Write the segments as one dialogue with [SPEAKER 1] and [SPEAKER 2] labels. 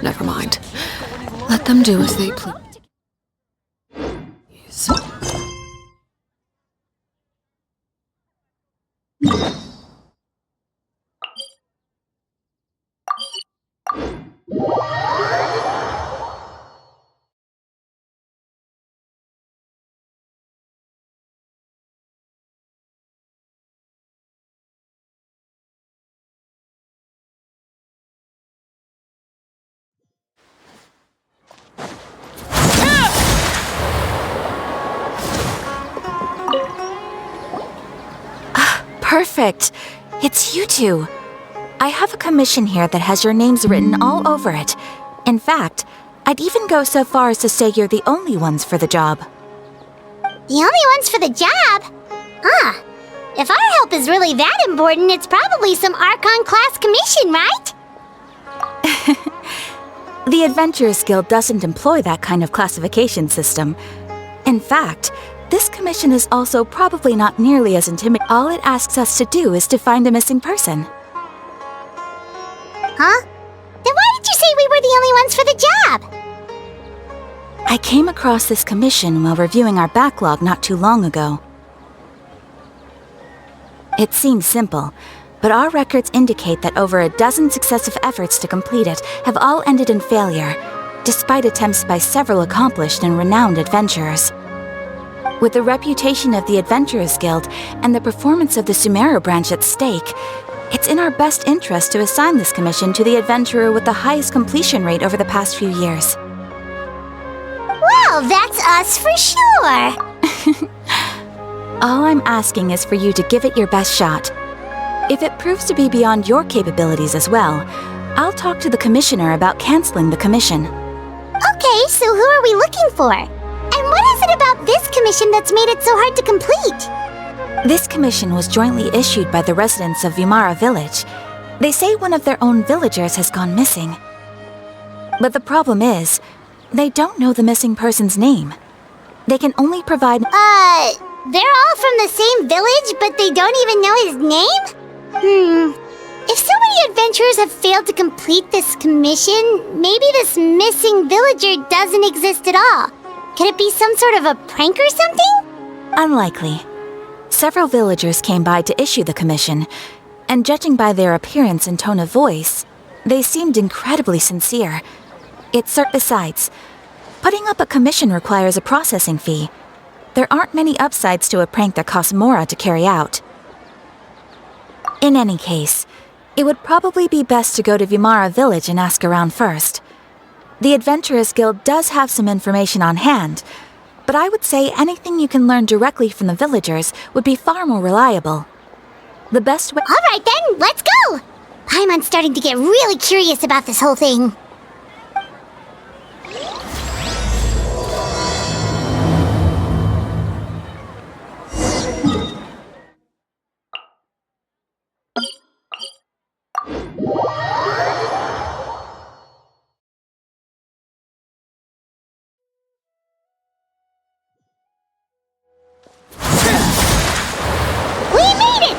[SPEAKER 1] Never mind. Let them do as they please.
[SPEAKER 2] Perfect! It's you two. I have a commission here that has your names written all over it. In fact, I'd even go so far as to say you're the only ones for the job.
[SPEAKER 3] The only ones for the job? Huh. If our help is really that important, it's probably some Archon class commission, right?
[SPEAKER 2] The Adventurers Guild doesn't employ that kind of classification system. In fact, this commission is also probably not nearly as intimidating. All it asks us to do is to find a missing person.
[SPEAKER 3] Huh? Then why did you say we were the only ones for the job?
[SPEAKER 2] I came across this commission while reviewing our backlog not too long ago. It seems simple, but our records indicate that over a dozen successive efforts to complete it have all ended in failure, despite attempts by several accomplished and renowned adventurers. With the reputation of the Adventurers Guild and the performance of the Sumeru branch at stake, it's in our best interest to assign this commission to the adventurer with the highest completion rate over the past few years.
[SPEAKER 3] Well, that's us for sure!
[SPEAKER 2] All I'm asking is for you to give it your best shot. If it proves to be beyond your capabilities as well, I'll talk to the commissioner about canceling the commission.
[SPEAKER 3] Okay, so who are we looking for? And what is it about this commission that's made it so hard to complete?
[SPEAKER 2] This commission was jointly issued by the residents of Vimara Village. They say one of their own villagers has gone missing. But the problem is, they don't know the missing person's name. They can only provide—
[SPEAKER 3] They're all from the same village, but they don't even know his name? If so many adventurers have failed to complete this commission, maybe this missing villager doesn't exist at all. Could it be some sort of a prank or something?
[SPEAKER 2] Unlikely. Several villagers came by to issue the commission, and judging by their appearance and tone of voice, they seemed incredibly sincere. Besides, putting up a commission requires a processing fee. There aren't many upsides to a prank that costs Mora to carry out. In any case, it would probably be best to go to Vimara Village and ask around first. The Adventurers Guild does have some information on hand, but I would say anything you can learn directly from the villagers would be far more reliable. The best way—
[SPEAKER 3] All right then, let's go! I'm starting to get really curious about this whole thing.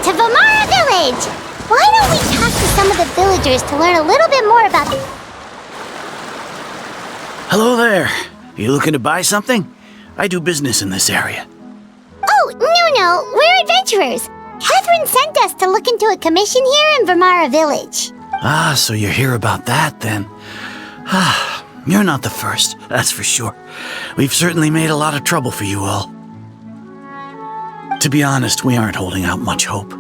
[SPEAKER 3] To Vimara Village! Why don't we talk to some of the villagers to learn a little bit more about the—
[SPEAKER 4] Hello there. You looking to buy something? I do business in this area.
[SPEAKER 3] Oh, no, we're adventurers. Catherine sent us to look into a commission here in Vimara Village.
[SPEAKER 4] Ah, so you're here about that then. Ah, you're not the first, that's for sure. We've certainly made a lot of trouble for you all. To be honest, we aren't holding out much hope.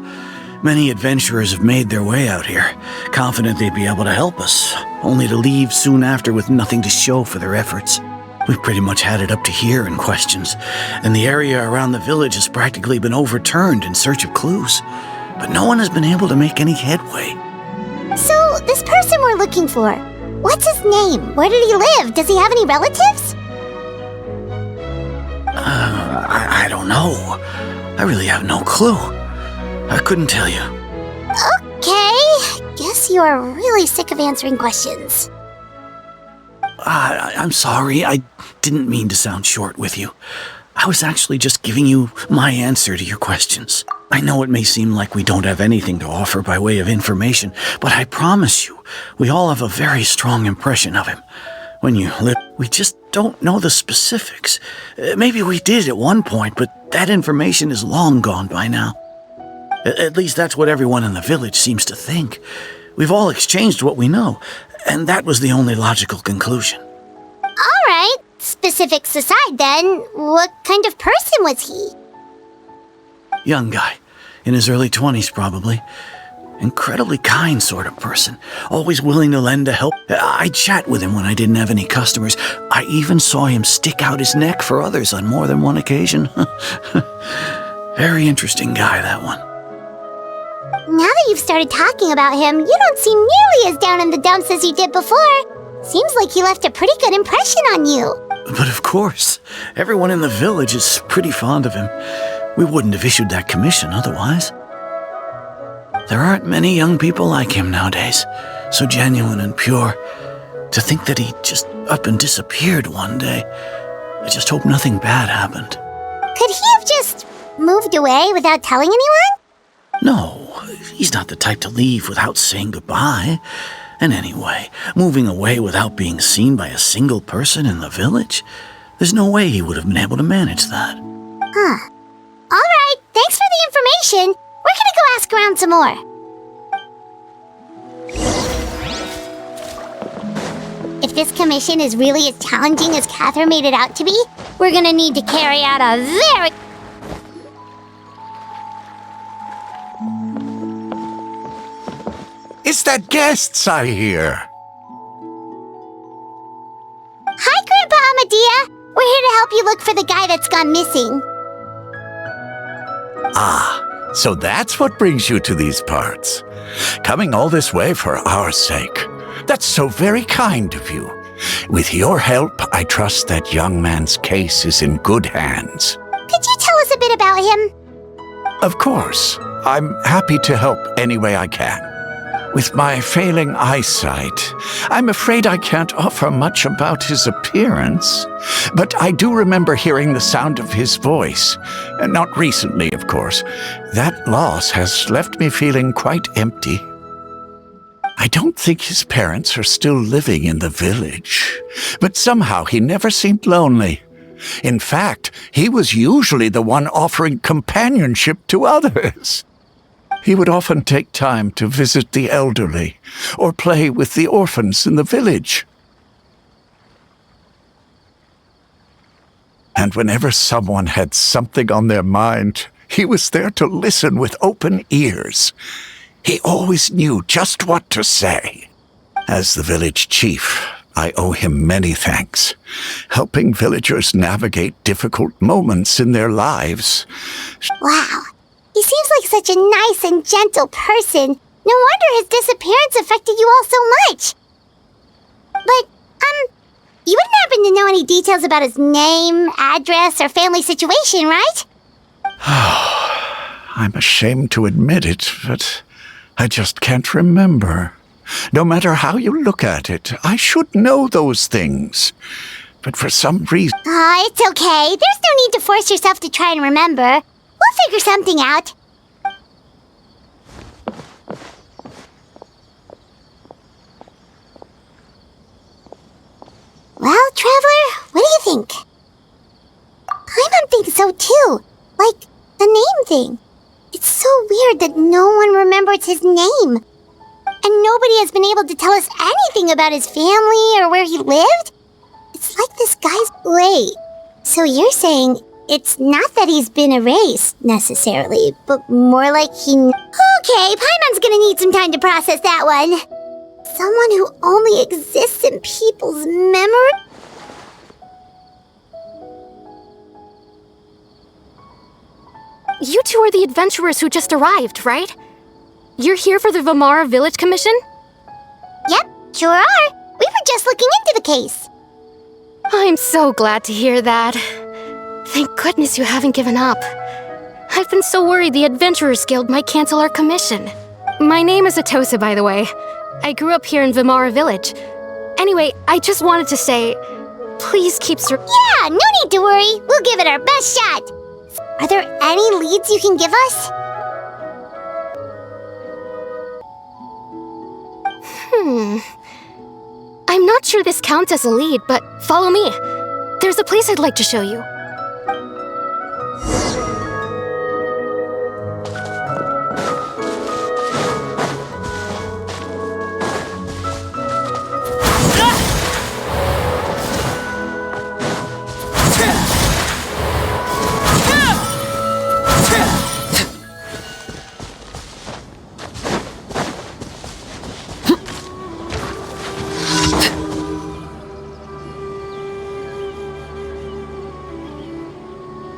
[SPEAKER 4] Many adventurers have made their way out here, confident they'd be able to help us, only to leave soon after with nothing to show for their efforts. We've pretty much had it up to here in questions, and the area around the village has practically been overturned in search of clues. But no one has been able to make any headway.
[SPEAKER 3] So, this person we're looking for, what's his name? Where did he live? Does he have any relatives?
[SPEAKER 4] I don't know. I really have no clue. I couldn't tell you.
[SPEAKER 3] Okay, guess you are really sick of answering questions.
[SPEAKER 4] I'm sorry, I didn't mean to sound short with you. I was actually just giving you my answer to your questions. I know it may seem like we don't have anything to offer by way of information, but I promise you, we all have a very strong impression of him. When you live, we just don't know the specifics. Maybe we did at one point, but that information is long gone by now. At least that's what everyone in the village seems to think. We've all exchanged what we know, and that was the only logical conclusion.
[SPEAKER 3] All right, specifics aside then, what kind of person was he?
[SPEAKER 4] Young guy, in his early 20s probably. Incredibly kind sort of person, always willing to lend a help. I'd chat with him when I didn't have any customers. I even saw him stick out his neck for others on more than one occasion. Very interesting guy, that one.
[SPEAKER 3] Now that you've started talking about him, you don't seem nearly as down in the dumps as you did before. Seems like he left a pretty good impression on you.
[SPEAKER 4] But of course, everyone in the village is pretty fond of him. We wouldn't have issued that commission otherwise. There aren't many young people like him nowadays, so genuine and pure. To think that he just up and disappeared one day. I just hope nothing bad happened.
[SPEAKER 3] Could he have just moved away without telling anyone?
[SPEAKER 4] No, he's not the type to leave without saying goodbye. And anyway, moving away without being seen by a single person in the village? There's no way he would have been able to manage that.
[SPEAKER 3] Huh. All right, thanks for the information. We're gonna go ask around some more. If this commission is really as challenging as Catherine made it out to be, we're gonna need to carry out a very...
[SPEAKER 5] It's that guests I hear.
[SPEAKER 3] Hi, Grandpa Amadea. We're here to help you look for the guy that's gone missing.
[SPEAKER 5] Ah, so that's what brings you to these parts. Coming all this way for our sake. That's so very kind of you. With your help, I trust that young man's case is in good hands.
[SPEAKER 3] Could you tell us a bit about him?
[SPEAKER 5] Of course. I'm happy to help any way I can. With my failing eyesight, I'm afraid I can't offer much about his appearance. But I do remember hearing the sound of his voice. Not recently, of course. That loss has left me feeling quite empty. I don't think his parents are still living in the village. But somehow he never seemed lonely. In fact, he was usually the one offering companionship to others. He would often take time to visit the elderly or play with the orphans in the village. And whenever someone had something on their mind, he was there to listen with open ears. He always knew just what to say. As the village chief, I owe him many thanks, helping villagers navigate difficult moments in their lives.
[SPEAKER 3] Wow. He seems like such a nice and gentle person. No wonder his disappearance affected you all so much. But, you wouldn't happen to know any details about his name, address, or family situation, right?
[SPEAKER 5] I'm ashamed to admit it, but I just can't remember. No matter how you look at it, I should know those things. But for some reason...
[SPEAKER 3] It's okay. There's no need to force yourself to try and remember. We'll figure something out. Well, Traveler, what do you think? Paimon thinks so too. Like, the name thing. It's so weird that no one remembers his name. And nobody has been able to tell us anything about his family or where he lived. It's like this guy's... Wait, so you're saying it's not that he's been erased, necessarily, but more like he... Okay, Paimon's gonna need some time to process that one. Someone who only exists in people's memory?
[SPEAKER 6] You two are the adventurers who just arrived, right? You're here for the Vamara Village Commission?
[SPEAKER 3] Yep, sure are. We were just looking into the case.
[SPEAKER 6] I'm so glad to hear that. Thank goodness you haven't given up. I've been so worried the Adventurers Guild might cancel our commission. My name is Atosa, by the way. I grew up here in Vamara Village. Anyway, I just wanted to say, please keep
[SPEAKER 3] Yeah, no need to worry. We'll give it our best shot. Are there any leads you can give us?
[SPEAKER 6] I'm not sure this counts as a lead, but follow me. There's a place I'd like to show you.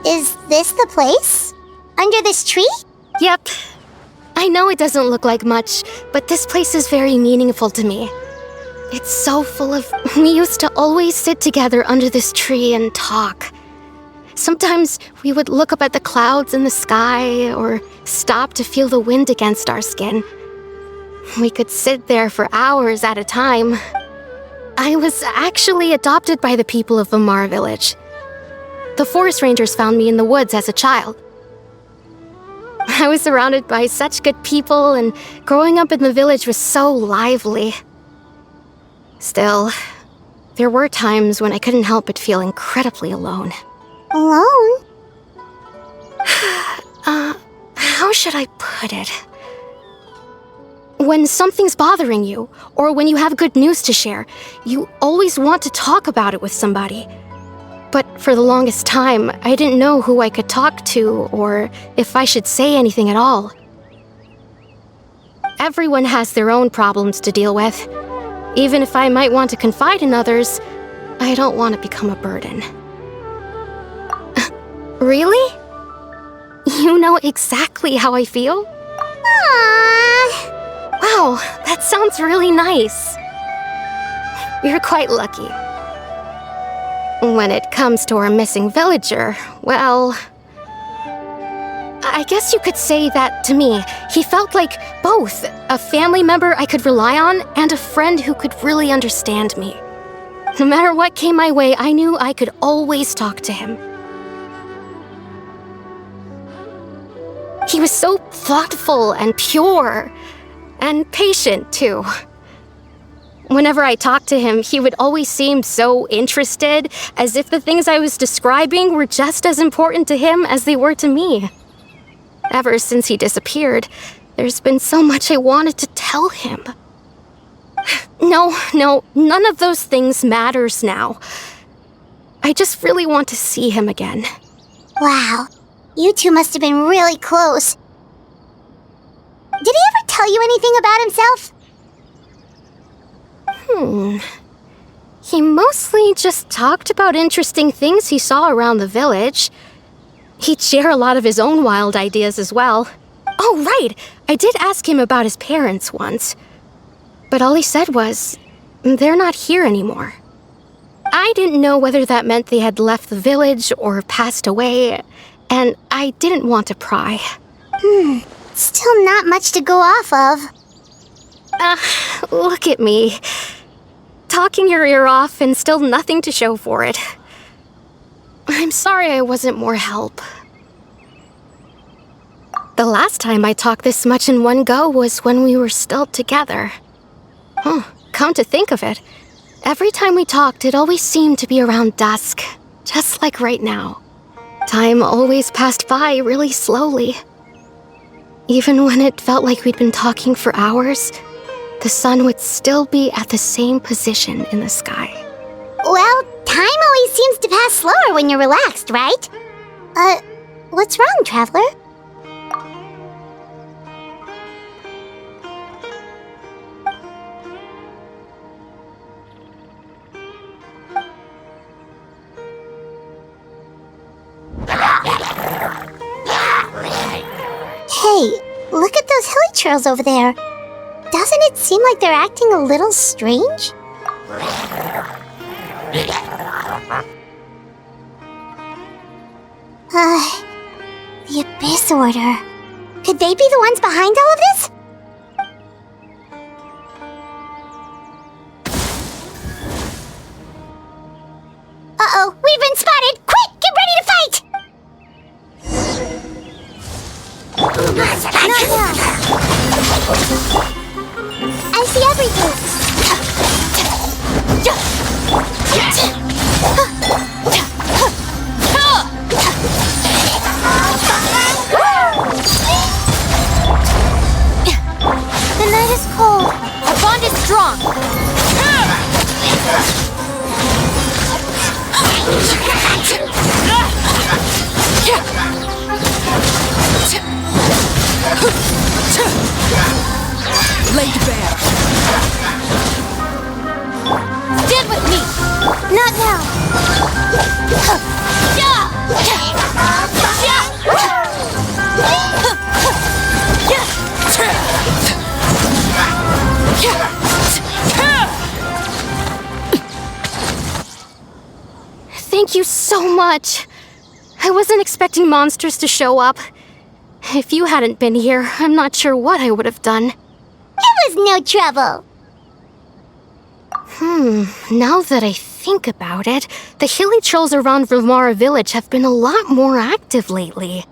[SPEAKER 3] Is this the place? Under this tree?
[SPEAKER 6] Yep. I know it doesn't look like much, but this place is very meaningful to me. It's so full of... We used to always sit together under this tree and talk. Sometimes we would look up at the clouds in the sky or stop to feel the wind against our skin. We could sit there for hours at a time. I was actually adopted by the people of Vamar village. The forest rangers found me in the woods as a child. I was surrounded by such good people, and growing up in the village was so lively. Still, there were times when I couldn't help but feel incredibly alone.
[SPEAKER 3] Alone?
[SPEAKER 6] How should I put it? When something's bothering you, or when you have good news to share, you always want to talk about it with somebody. But for the longest time, I didn't know who I could talk to, or if I should say anything at all. Everyone has their own problems to deal with. Even if I might want to confide in others, I don't want to become a burden. Really? You know exactly how I feel?
[SPEAKER 3] Aww.
[SPEAKER 6] Wow, that sounds really nice. You're quite lucky. When it comes to our missing villager, well... I guess you could say that to me. He felt like both a family member I could rely on and a friend who could really understand me. No matter what came my way, I knew I could always talk to him. He was so thoughtful and pure, and patient, too. Whenever I talked to him, he would always seem so interested, as if the things I was describing were just as important to him as they were to me. Ever since he disappeared, there's been so much I wanted to tell him. No, none of those things matters now. I just really want to see him again.
[SPEAKER 3] Wow, you two must have been really close. Did he ever tell you anything about himself?
[SPEAKER 6] He mostly just talked about interesting things he saw around the village. He'd share a lot of his own wild ideas as well. Oh, right! I did ask him about his parents once. But all he said was, they're not here anymore. I didn't know whether that meant they had left the village or passed away, and I didn't want to pry.
[SPEAKER 3] Still not much to go off of.
[SPEAKER 6] Look at me. Talking your ear off and still nothing to show for it. I'm sorry I wasn't more help. The last time I talked this much in one go was when we were still together. Come to think of it, every time we talked, it always seemed to be around dusk, just like right now. Time always passed by really slowly. Even when it felt like we'd been talking for hours, the sun would still be at the same position in the sky.
[SPEAKER 3] Well, time always seems to pass slower when you're relaxed, right? What's wrong, Traveler? Hey, look at those hilly trails over there. Doesn't it seem like they're acting a little strange? The Abyss Order. Could they be the ones behind all of this? Uh-oh, we've been spotted! Quick, get ready to fight! Not now. I see everything. The night is cold.
[SPEAKER 6] Our bond is strong.
[SPEAKER 1] Laid bare.
[SPEAKER 6] Stand with me.
[SPEAKER 3] Not now.
[SPEAKER 6] Thank you so much. I wasn't expecting monsters to show up. If you hadn't been here, I'm not sure what I would have done.
[SPEAKER 3] It was no trouble.
[SPEAKER 6] Now that I think about it, the hilly trolls around Vilmara village have been a lot more active lately.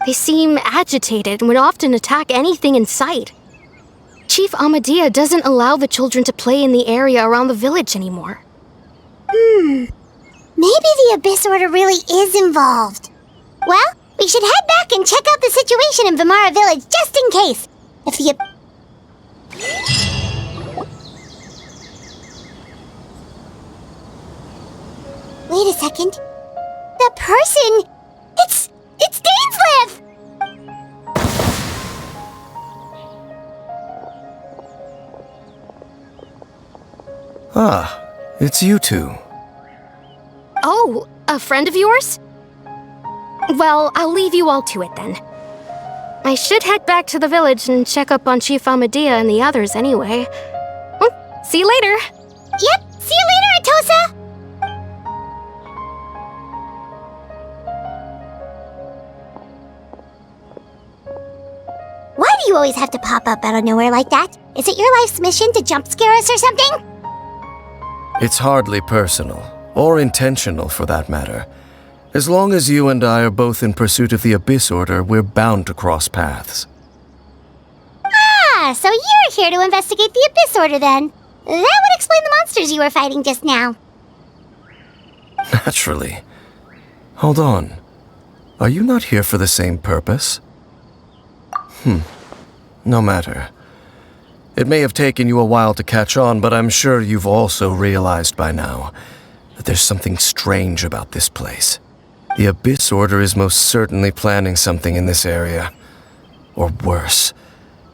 [SPEAKER 6] They seem agitated and would often attack anything in sight. Chief Amadea doesn't allow the children to play in the area around the village anymore.
[SPEAKER 3] Maybe the Abyss Order really is involved. Well, we should head back and check out the situation in Vilmara village just in case. If the... Wait a second. That person... It's Dainsleif!
[SPEAKER 7] Ah, it's you two.
[SPEAKER 6] Oh, a friend of yours? Well, I'll leave you all to it then. I should head back to the village and check up on Chief Amadea and the others anyway. Well, see you later.
[SPEAKER 3] Yep, see you later, Atosa! Why do you always have to pop up out of nowhere like that? Is it your life's mission to jump scare us or something?
[SPEAKER 7] It's hardly personal, or intentional for that matter. As long as you and I are both in pursuit of the Abyss Order, we're bound to cross paths.
[SPEAKER 3] Ah, so you're here to investigate the Abyss Order then. That would explain the monsters you were fighting just now.
[SPEAKER 7] Naturally. Hold on. Are you not here for the same purpose? No matter. It may have taken you a while to catch on, but I'm sure you've also realized by now that there's something strange about this place. The Abyss Order is most certainly planning something in this area. Or worse,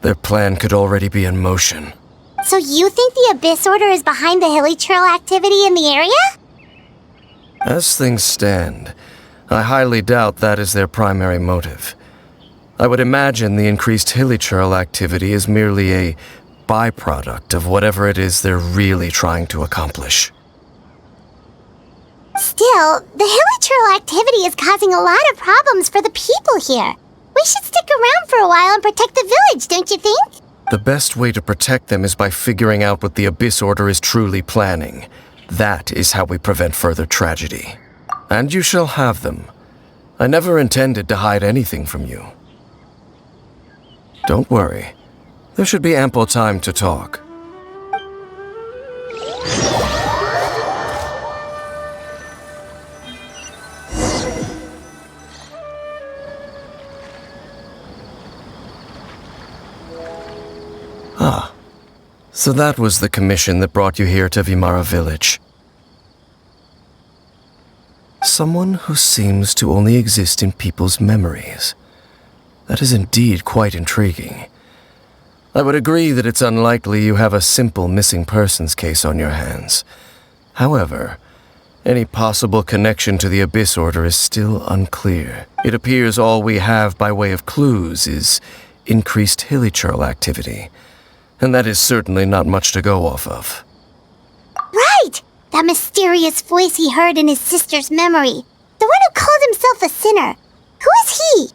[SPEAKER 7] their plan could already be in motion.
[SPEAKER 3] So you think the Abyss Order is behind the hilly trail activity in the area?
[SPEAKER 7] As things stand, I highly doubt that is their primary motive. I would imagine the increased hilichurl activity is merely a byproduct of whatever it is they're really trying to accomplish.
[SPEAKER 3] Still, the hilichurl activity is causing a lot of problems for the people here. We should stick around for a while and protect the village, don't you think?
[SPEAKER 7] The best way to protect them is by figuring out what the Abyss Order is truly planning. That is how we prevent further tragedy. And you shall have them. I never intended to hide anything from you. Don't worry. There should be ample time to talk. Ah, so that was the commission that brought you here to Vilmara village. Someone who seems to only exist in people's memories. That is indeed quite intriguing. I would agree that it's unlikely you have a simple missing persons case on your hands. However, any possible connection to the Abyss Order is still unclear. It appears all we have by way of clues is increased hilichurl activity, and that is certainly not much to go off of.
[SPEAKER 3] Right! That mysterious voice he heard in his sister's memory. The one who called himself a sinner. Who is he?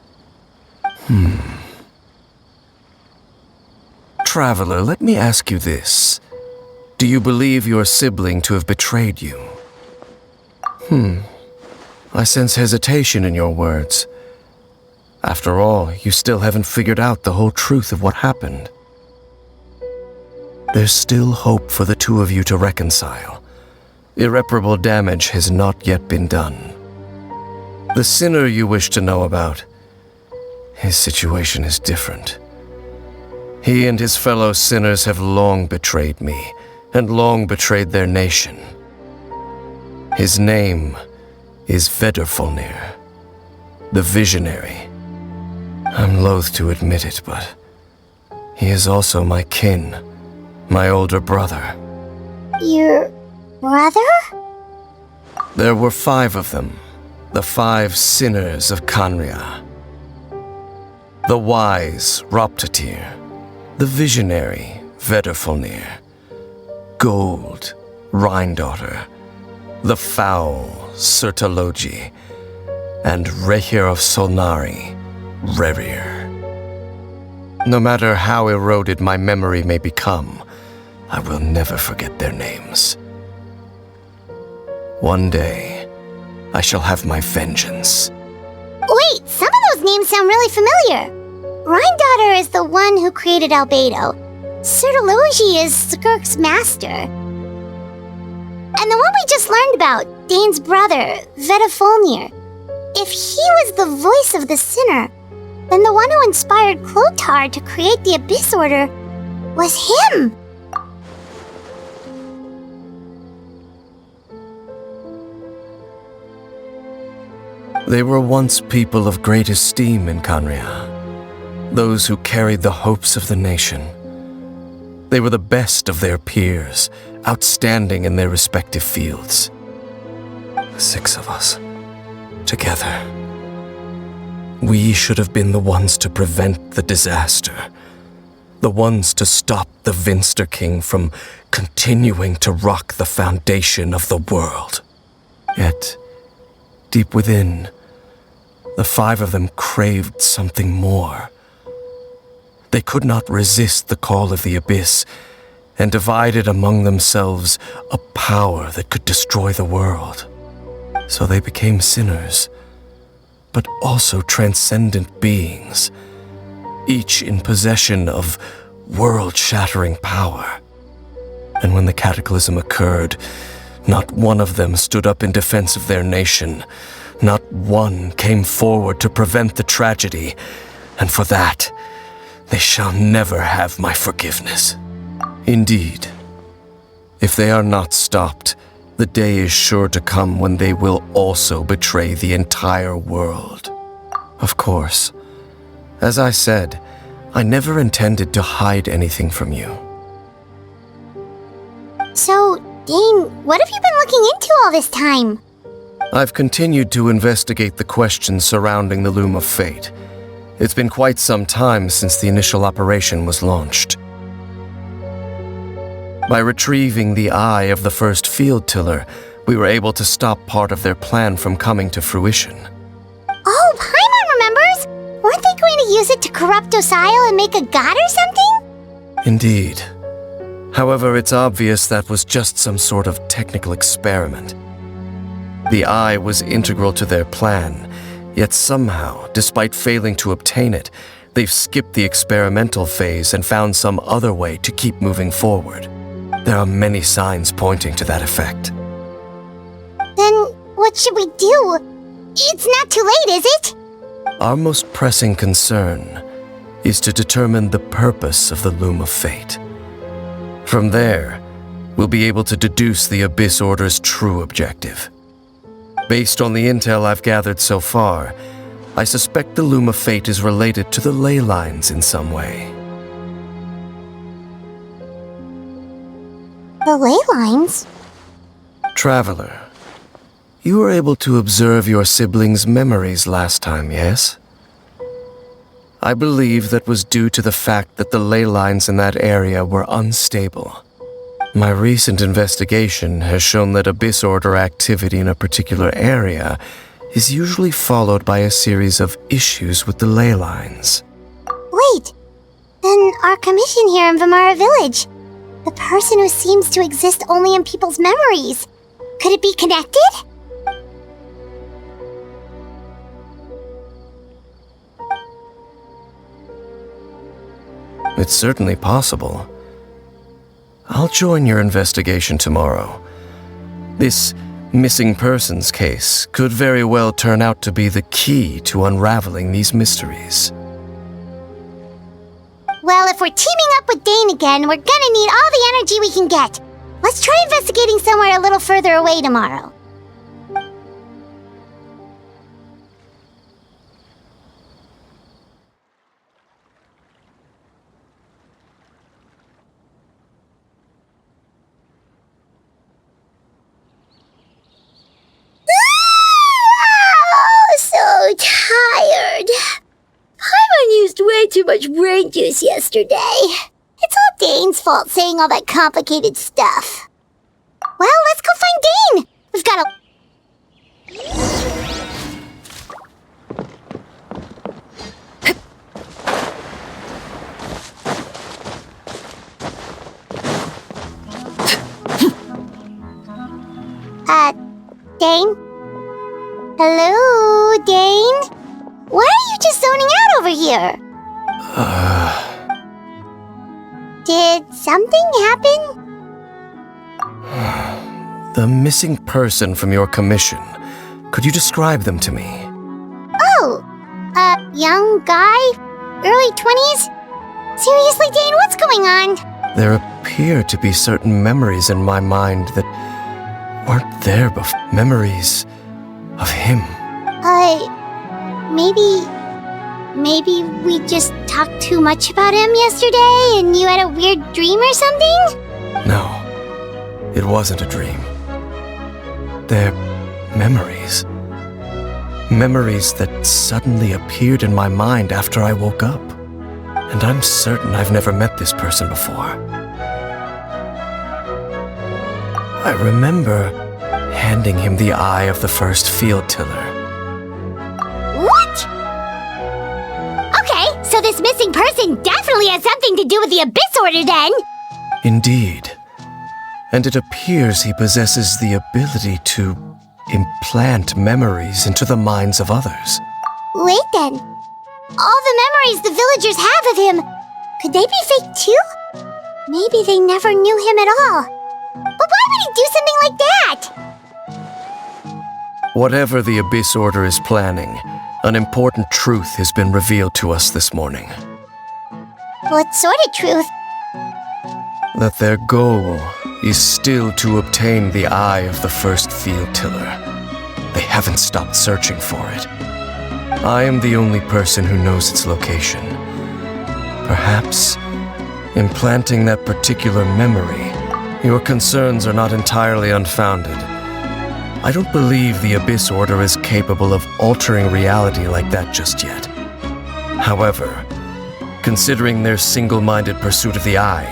[SPEAKER 7] Traveler, let me ask you this. Do you believe your sibling to have betrayed you? I sense hesitation in your words. After all, you still haven't figured out the whole truth of what happened. There's still hope for the two of you to reconcile. Irreparable damage has not yet been done. The sinner you wish to know about, his situation is different. He and his fellow sinners have long betrayed me, and long betrayed their nation. His name is Vedrfolnir, the Visionary. I'm loath to admit it, but he is also my kin, my older brother.
[SPEAKER 3] Your brother?
[SPEAKER 7] There were 5 of them, the 5 sinners of Khaenri'ah. The wise Roptatyr, the visionary Vedrfolnir, Gold Rhindaughter, the foul Sertalogi, and Rehir of Solnari, Rerir. No matter how eroded my memory may become, I will never forget their names. One day, I shall have my vengeance.
[SPEAKER 3] Wait, some of those names sound really familiar. Rhindaughter is the one who created Albedo. Sertalogi is Skirk's master. And the one we just learned about, Dane's brother, Vedrfolnir. If he was the voice of the sinner, then the one who inspired Clothar to create the Abyss Order was him.
[SPEAKER 7] They were once people of great esteem in Khaenri'ah, those who carried the hopes of the nation. They were the best of their peers, outstanding in their respective fields. 6 of us, together. We should have been the ones to prevent the disaster, the ones to stop the Vinster King from continuing to rock the foundation of the world. Yet, deep within, the 5 of them craved something more. They could not resist the call of the Abyss, and divided among themselves a power that could destroy the world. So they became sinners, but also transcendent beings, each in possession of world-shattering power. And when the cataclysm occurred, not one of them stood up in defense of their nation. Not one came forward to prevent the tragedy, and for that, they shall never have my forgiveness. Indeed, if they are not stopped, the day is sure to come when they will also betray the entire world. Of course, as I said, I never intended to hide anything from you.
[SPEAKER 3] So, Dane, what have you been looking into all this time?
[SPEAKER 7] I've continued to investigate the questions surrounding the Loom of Fate. It's been quite some time since the initial operation was launched. By retrieving the eye of the first field tiller, we were able to stop part of their plan from coming to fruition.
[SPEAKER 3] Oh, Paimon remembers! Weren't they going to use it to corrupt Osial and make a god or something?
[SPEAKER 7] Indeed. However, it's obvious that was just some sort of technical experiment. The eye was integral to their plan, yet somehow, despite failing to obtain it, they've skipped the experimental phase and found some other way to keep moving forward. There are many signs pointing to that effect.
[SPEAKER 3] Then, what should we do? It's not too late, is it?
[SPEAKER 7] Our most pressing concern is to determine the purpose of the Loom of Fate. From there, we'll be able to deduce the Abyss Order's true objective. Based on the intel I've gathered so far, I suspect the Loom of Fate is related to the ley lines in some way.
[SPEAKER 3] The ley lines?
[SPEAKER 7] Traveler, you were able to observe your siblings' memories last time, yes? I believe that was due to the fact that the ley lines in that area were unstable. My recent investigation has shown that Abyss Order activity in a particular area is usually followed by a series of issues with the ley lines.
[SPEAKER 3] Wait, then our commission here in Vimara Village, the person who seems to exist only in people's memories, could it be connected?
[SPEAKER 7] It's certainly possible. I'll join your investigation tomorrow. This missing persons case could very well turn out to be the key to unraveling these mysteries.
[SPEAKER 3] Well, if we're teaming up with Dane again, we're gonna need all the energy we can get. Let's try investigating somewhere a little further away tomorrow. So tired. Paimon used way too much brain juice yesterday. It's all Dane's fault saying all that complicated stuff. Well, let's go find Dane. We've got a... Dane? Hello, Dane? Why are you just zoning out over here? Did something happen?
[SPEAKER 7] The missing person from your commission. Could you describe them to me?
[SPEAKER 3] Oh, young guy? Early 20s? Seriously, Dane, what's going on?
[SPEAKER 7] There appear to be certain memories in my mind that weren't there before. Memories of him.
[SPEAKER 3] Maybe we just talked too much about him yesterday and you had a weird dream or something?
[SPEAKER 7] No, it wasn't a dream. They're memories. Memories that suddenly appeared in my mind after I woke up. And I'm certain I've never met this person before. I remember handing him the eye of the first field tiller.
[SPEAKER 3] What? Okay, so this missing person definitely has something to do with the Abyss Order then!
[SPEAKER 7] Indeed. And it appears he possesses the ability to implant memories into the minds of others.
[SPEAKER 3] Wait then. All the memories the villagers have of him, could they be fake too? Maybe they never knew him at all. But why would he do something like that?
[SPEAKER 7] Whatever the Abyss Order is planning, an important truth has been revealed to us this morning.
[SPEAKER 3] What sort of truth?
[SPEAKER 7] That their goal is still to obtain the eye of the first field tiller. They haven't stopped searching for it. I am the only person who knows its location. Perhaps, implanting that particular memory, your concerns are not entirely unfounded. I don't believe the Abyss Order is capable of altering reality like that just yet. However, considering their single-minded pursuit of the eye,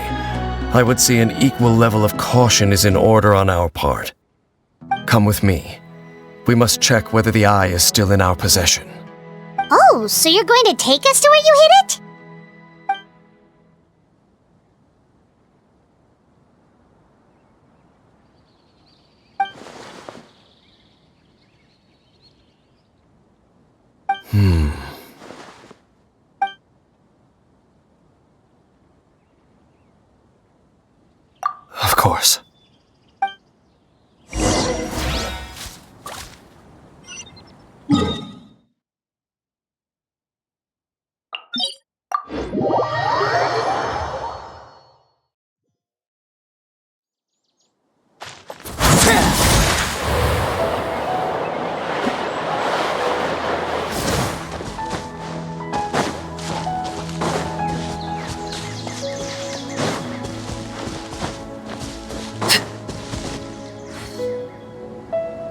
[SPEAKER 7] I would say an equal level of caution is in order on our part. Come with me. We must check whether the eye is still in our possession.
[SPEAKER 3] Oh, so you're going to take us to where you hid it?
[SPEAKER 7] Of course.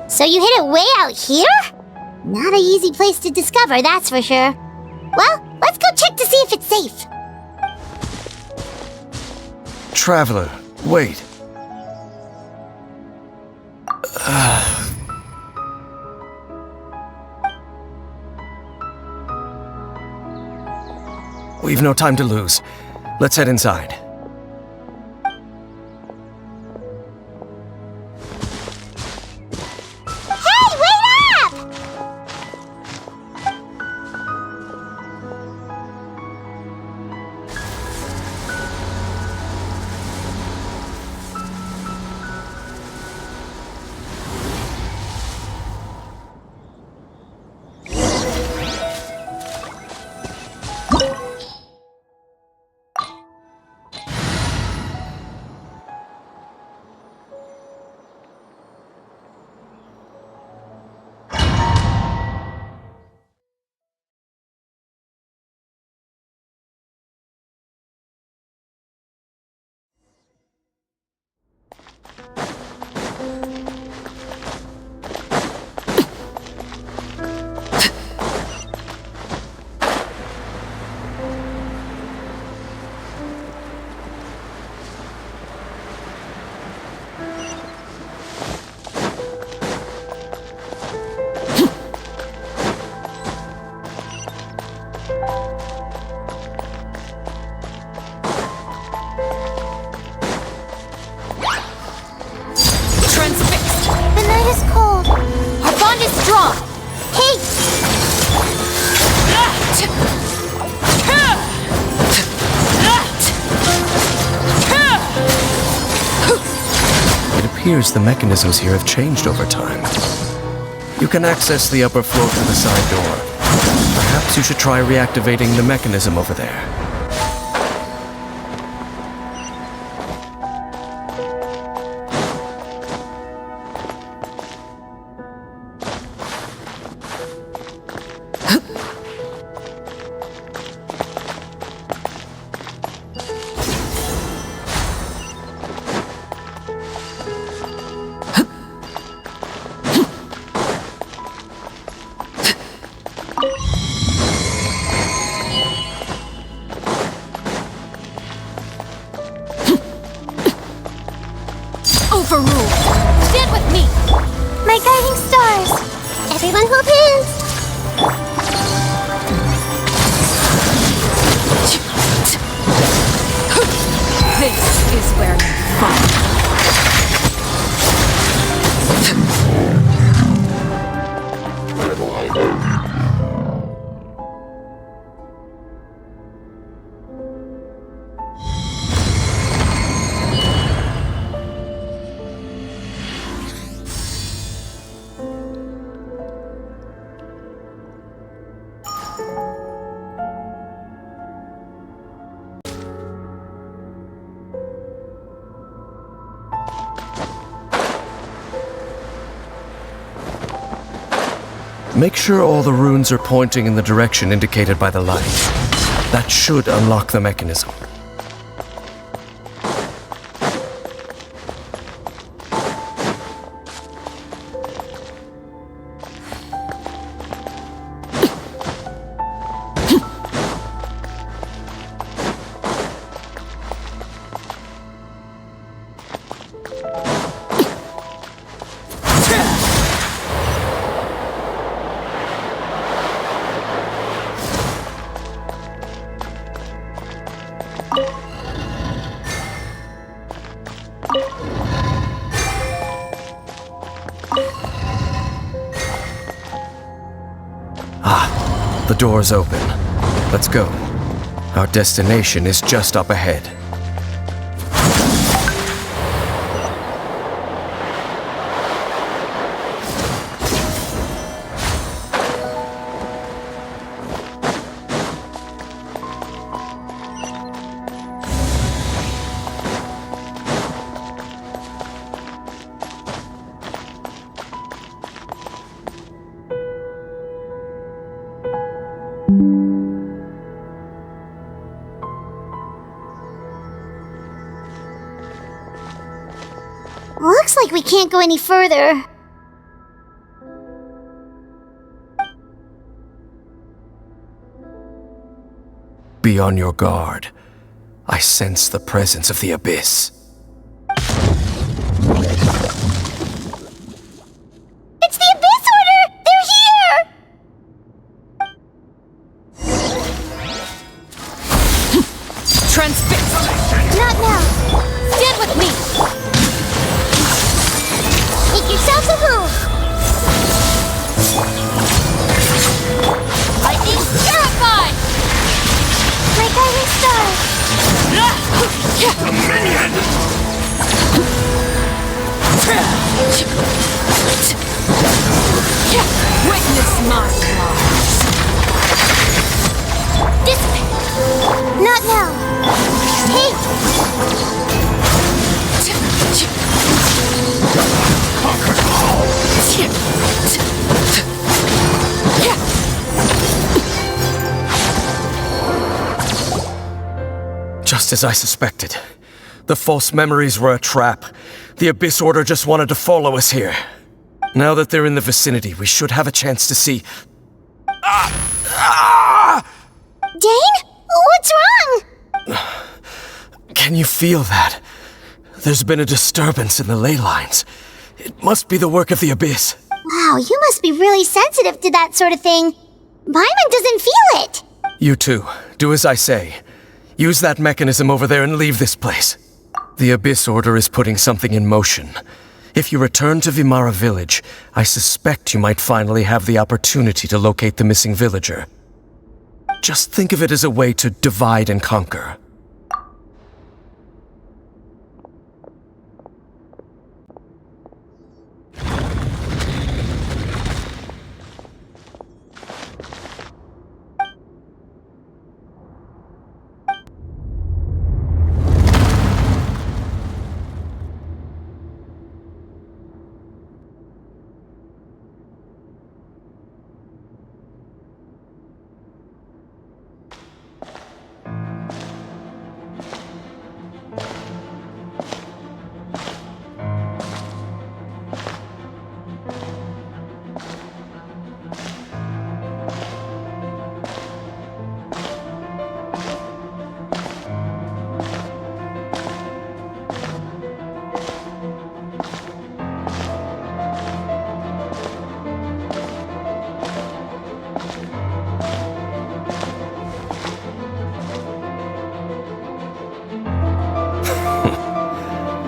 [SPEAKER 3] So you hid it way out here? Not an easy place to discover, that's for sure. Well, let's go check to see if it's safe.
[SPEAKER 7] Traveler, wait. We've no time to lose. Let's head inside.
[SPEAKER 3] Hey, wait up!
[SPEAKER 1] Transfixed!
[SPEAKER 3] The night is cold.
[SPEAKER 1] Our bond is strong!
[SPEAKER 3] Hey!
[SPEAKER 7] It appears the mechanisms here have changed over time. You can access the upper floor through the side door. Perhaps you should try reactivating the mechanism over there.
[SPEAKER 1] Overruled! Stand with me!
[SPEAKER 3] My guiding stars! Everyone hold hands!
[SPEAKER 1] This is where you fight!
[SPEAKER 7] Make sure all the runes are pointing in the direction indicated by the light. That should unlock the mechanism. The door's open. Let's go. Our destination is just up ahead.
[SPEAKER 3] Looks like we can't go any further.
[SPEAKER 7] Be on your guard. I sense the presence of the Abyss.
[SPEAKER 3] It's the Abyss Order! They're here!
[SPEAKER 1] Transfixed!
[SPEAKER 3] Not now.
[SPEAKER 1] Stand with me!
[SPEAKER 3] Make yourselves at home.
[SPEAKER 1] Lightning terrified!
[SPEAKER 3] My guiding star.
[SPEAKER 1] Witness my laws!
[SPEAKER 3] Dissipate. Not now. Hey!
[SPEAKER 7] Just as I suspected. The false memories were a trap. The Abyss Order just wanted to follow us here. Now that they're in the vicinity, we should have a chance to see...
[SPEAKER 3] Dane? What's wrong?
[SPEAKER 7] Can you feel that? There's been a disturbance in the ley lines. It must be the work of the Abyss.
[SPEAKER 3] Wow, you must be really sensitive to that sort of thing. Paimon doesn't feel it.
[SPEAKER 7] You too. Do as I say. Use that mechanism over there and leave this place. The Abyss Order is putting something in motion. If you return to Vimara village, I suspect you might finally have the opportunity to locate the missing villager. Just think of it as a way to divide and conquer.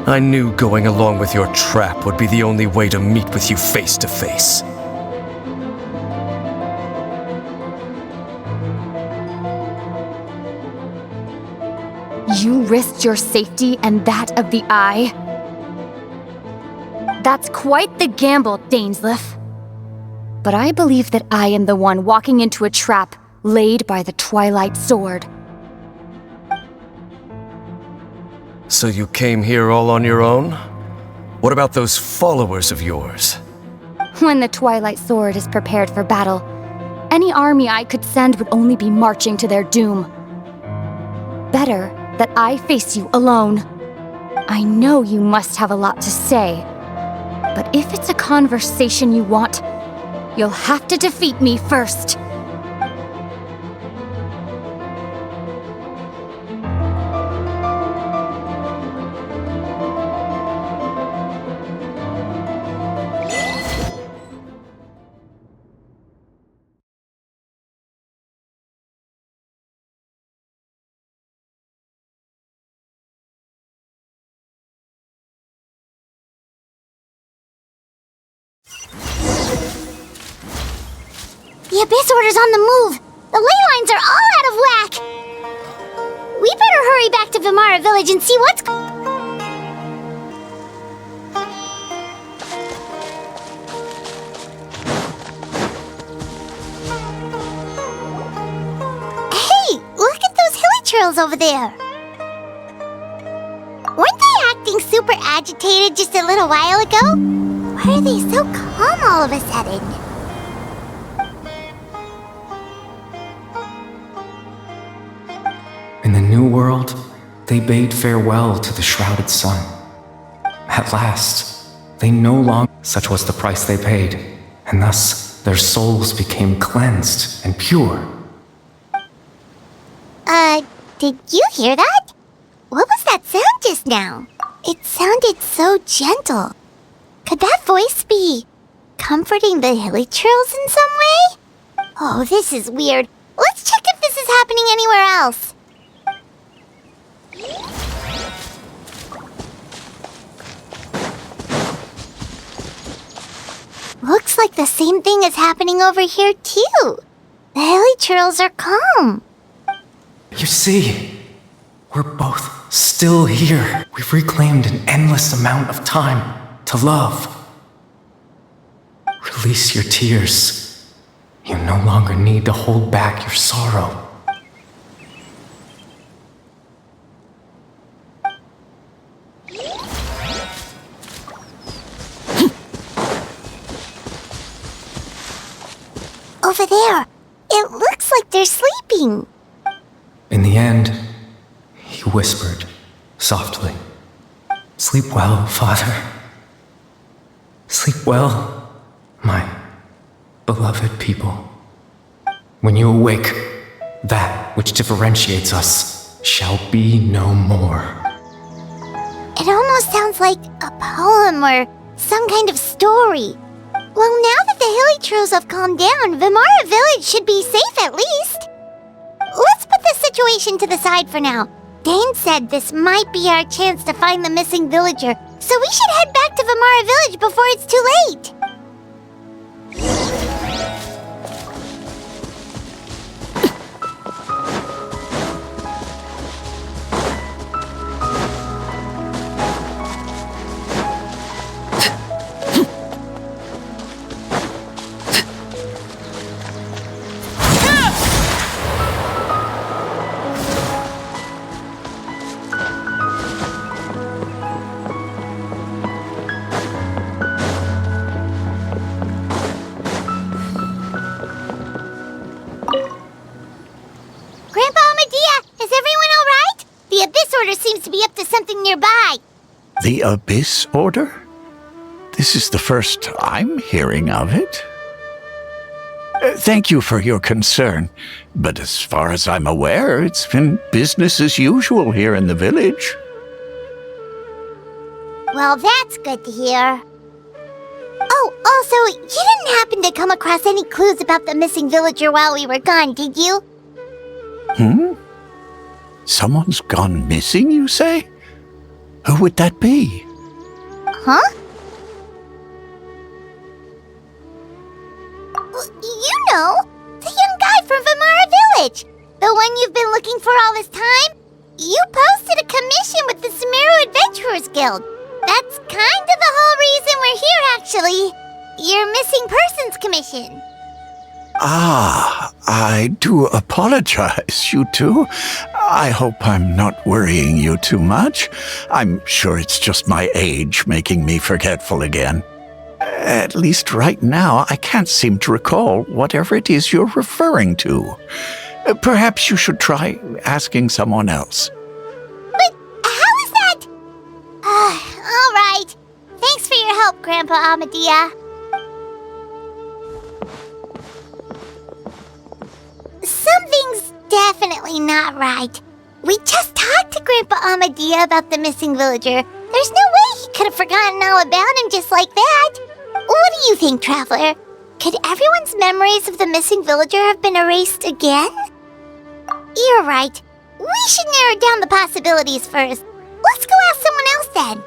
[SPEAKER 7] I knew going along with your trap would be the only way to meet with you face to face.
[SPEAKER 1] You risked your safety and that of the Eye? That's quite the gamble, Dainsleif. But I believe that I am the one walking into a trap laid by the Twilight Sword.
[SPEAKER 7] So you came here all on your own? What about those followers of yours?
[SPEAKER 1] When the Twilight Sword is prepared for battle, any army I could send would only be marching to their doom. Better that I face you alone. I know you must have a lot to say, but if it's a conversation you want, you'll have to defeat me first.
[SPEAKER 3] The Abyss Order's on the move! The ley lines are all out of whack! We better hurry back to Vimara village and see what's Hey! Look at those hilly trails over there! Weren't they acting super agitated just a little while ago? Why are they so calm all of a sudden?
[SPEAKER 8] In the New World, they bade farewell to the shrouded sun. At last, they no longer... Such was the price they paid, and thus their souls became cleansed and pure.
[SPEAKER 3] Did you hear that? What was that sound just now? It sounded so gentle. Could that voice be comforting the hilly trails in some way? Oh, this is weird. Let's check if this is happening anywhere else. Looks like the same thing is happening over here too. The hilly trails are calm.
[SPEAKER 8] You see, we're both still here. We've reclaimed an endless amount of time to love. Release your tears. You no longer need to hold back your sorrow.
[SPEAKER 3] Over there, it looks like they're sleeping.
[SPEAKER 8] In the end, he whispered softly, "Sleep well, Father. Sleep well, my beloved people. When you awake, that which differentiates us shall be no more."
[SPEAKER 3] It almost sounds like a poem or some kind of story. Well, now that the hilly trails have calmed down, Vimara village should be safe at least. Let's put this situation to the side for now. Dane said this might be our chance to find the missing villager, so we should head back to Vamara Village before it's too late. Grandpa Medea, is everyone all right? The Abyss Order seems to be up to something nearby.
[SPEAKER 5] The Abyss Order? This is the first I'm hearing of it. Thank you for your concern, but as far as I'm aware, it's been business as usual here in the village.
[SPEAKER 3] Well, that's good to hear. Oh, also, you didn't happen to come across any clues about the missing villager while we were gone, did you?
[SPEAKER 5] Someone's gone missing, you say? Who would that be?
[SPEAKER 3] Huh? You know, the young guy from Vamara Village. The one you've been looking for all this time. You posted a commission with the Sumeru Adventurers Guild. That's kind of the whole reason we're here, actually. Your missing persons commission.
[SPEAKER 5] Ah, I do apologize, you two. I hope I'm not worrying you too much. I'm sure it's just my age making me forgetful again. At least right now, I can't seem to recall whatever it is you're referring to. Perhaps you should try asking someone else.
[SPEAKER 3] But how is that? All right. Thanks for your help, Grandpa Amadea. Something's definitely not right. We just talked to Grandpa Amadea about the missing villager. There's no way he could have forgotten all about him just like that. What do you think, Traveler? Could everyone's memories of the missing villager have been erased again? You're right. We should narrow down the possibilities first. Let's go ask someone else then.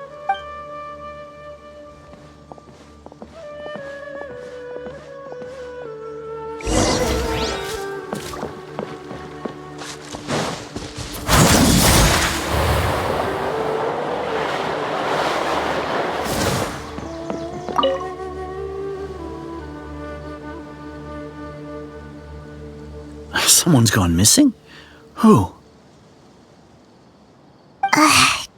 [SPEAKER 4] Someone's gone missing? Who?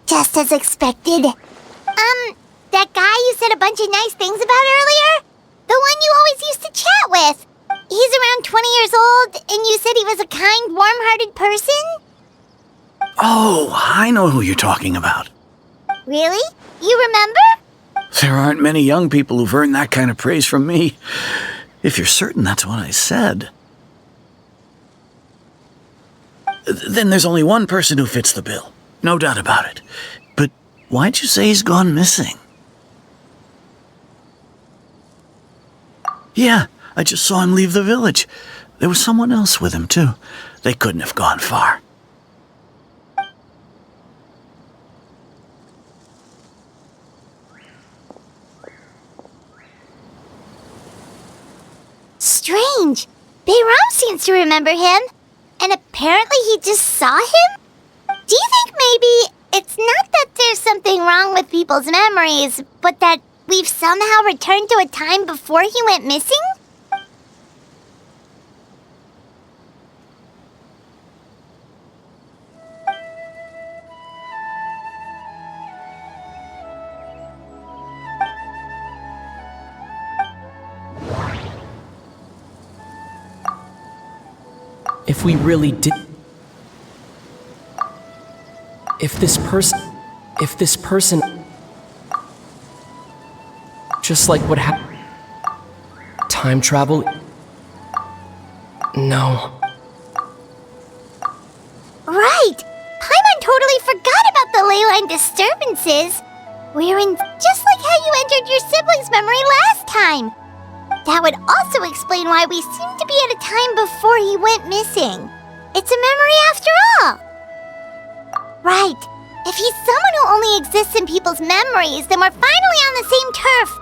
[SPEAKER 3] Just as expected. That guy you said a bunch of nice things about earlier? The one you always used to chat with. He's around 20 years old, and you said he was a kind, warm-hearted person?
[SPEAKER 4] Oh, I know who you're talking about.
[SPEAKER 3] Really? You remember?
[SPEAKER 4] There aren't many young people who've earned that kind of praise from me. If you're certain that's what I said. Then there's only one person who fits the bill. No doubt about it. But why'd you say he's gone missing? Yeah, I just saw him leave the village. There was someone else with him, too. They couldn't have gone far.
[SPEAKER 3] Strange. Bayram seems to remember him. And apparently he just saw him? Do you think maybe it's not that there's something wrong with people's memories, but that we've somehow returned to a time before he went missing?
[SPEAKER 9] If we really did... If this person... Just like what happened... Time travel... No.
[SPEAKER 3] Right! Paimon totally forgot about the ley line disturbances. We're in just like how you entered your sibling's memory last time. That would also explain why we seem to be at a time before he went missing. It's a memory after all. Right. If he's someone who only exists in people's memories, then we're finally on the same turf.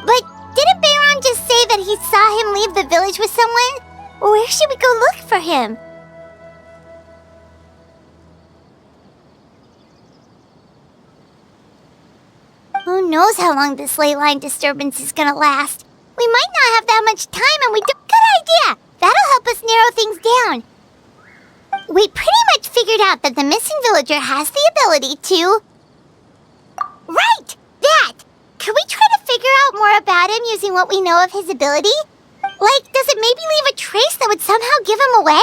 [SPEAKER 3] But didn't Bayron just say that he saw him leave the village with someone? Where should we go look for him? Who knows how long this ley line disturbance is gonna last? We might not have that much time and we don't— Good idea! That'll help us narrow things down. We pretty much figured out that the missing villager has the ability to— Right! That! Could we try to figure out more about him using what we know of his ability? Like, does it maybe leave a trace that would somehow give him away?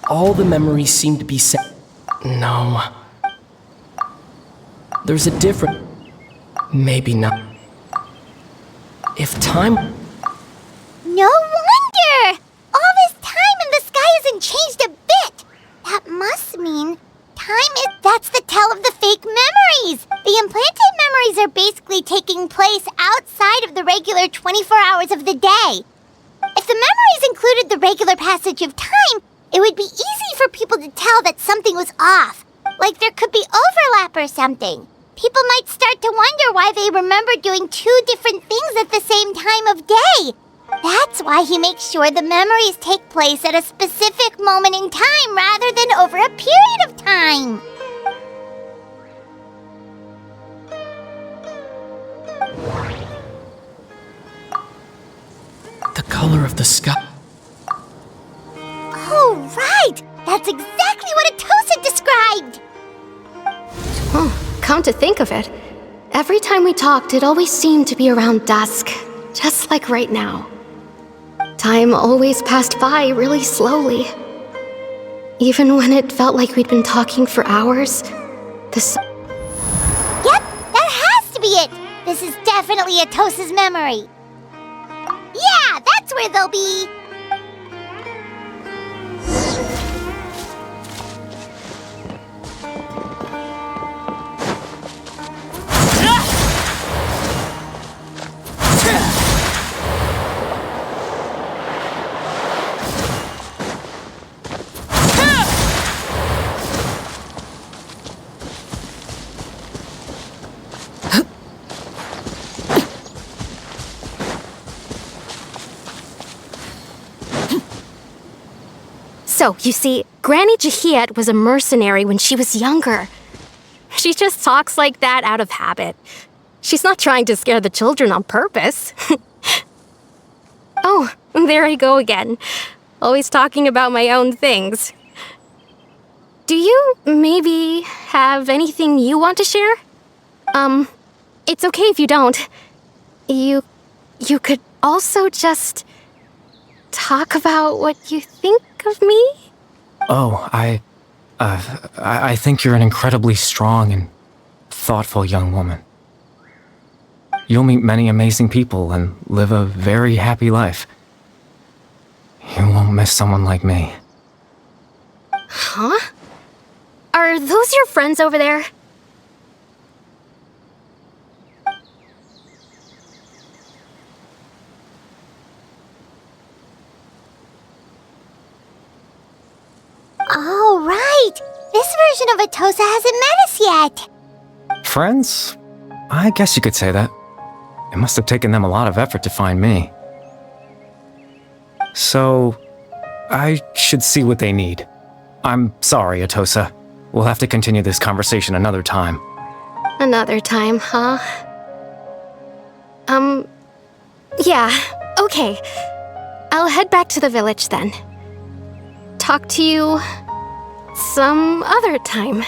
[SPEAKER 9] All the memories seem to be set. No. There's a different. Maybe not. If time.
[SPEAKER 3] No wonder! All this time and the sky hasn't changed a bit! That must mean that's the tell of the fake memories! The implanted memories are basically taking place outside of the regular 24 hours of the day. If the memories included the regular passage of time, it would be easy for people to tell that something was off. Like there could be overlap or something. People might start to wonder why they remember doing two different things at the same time of day. That's why he makes sure the memories take place at a specific moment in time rather than over a period of time.
[SPEAKER 9] The color of the sky.
[SPEAKER 3] Oh, right! That's exactly what Atosa described!
[SPEAKER 6] Oh, come to think of it, every time we talked, it always seemed to be around dusk, just like right now. Time always passed by really slowly. Even when it felt like we'd been talking for hours,
[SPEAKER 3] Yep, that has to be it! This is definitely Atosa's memory. Yeah, that's where they'll be!
[SPEAKER 6] So, you see, Granny Jahiet was a mercenary when she was younger. She just talks like that out of habit. She's not trying to scare the children on purpose. Oh, there I go again. Always talking about my own things. Do you maybe have anything you want to share? It's okay if you don't. You could also just talk about what you think of me?
[SPEAKER 8] Oh, I think you're an incredibly strong and thoughtful young woman. You'll meet many amazing people and live a very happy life. You won't miss someone like me.
[SPEAKER 6] Huh? Are those your friends over there?
[SPEAKER 3] Oh, right! This version of Atosa hasn't met us yet!
[SPEAKER 8] Friends? I guess you could say that. It must have taken them a lot of effort to find me. So, I should see what they need. I'm sorry, Atosa. We'll have to continue this conversation another time.
[SPEAKER 6] Another time, huh? Yeah, okay. I'll head back to the village then. Talk to you some other time.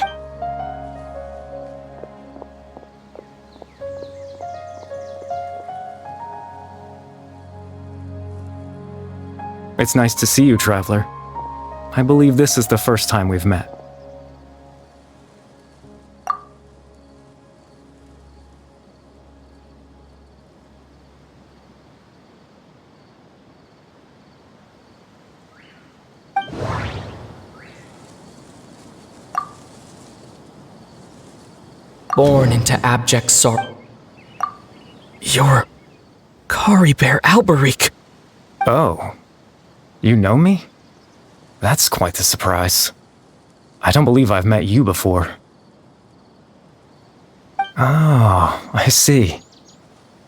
[SPEAKER 8] It's nice to see you, Traveler. I believe this is the first time we've met.
[SPEAKER 9] born into abject sorrow. You're Kari Bear Alberic.
[SPEAKER 8] Oh, you know me? That's quite the surprise. I don't believe I've met you before. Oh, I see.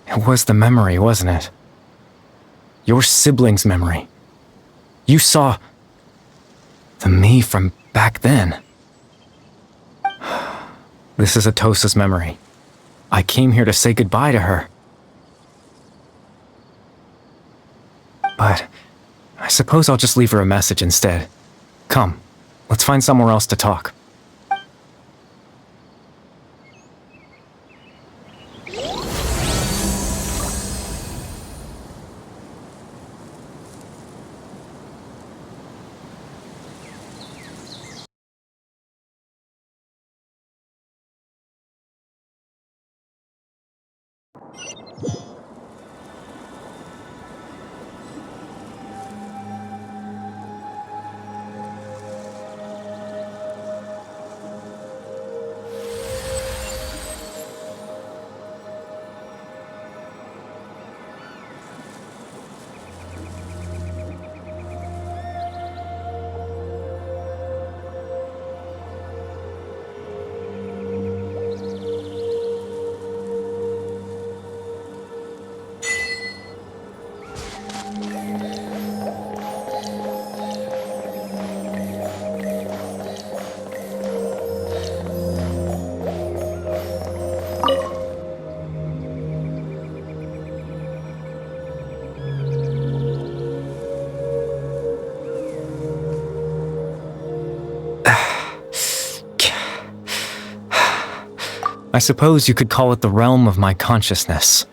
[SPEAKER 8] It was the memory, wasn't it? Your sibling's memory. You saw the me from back then. This is Atosa's memory. I came here to say goodbye to her. But I suppose I'll just leave her a message instead. Come, let's find somewhere else to talk. I suppose you could call it the realm of my consciousness.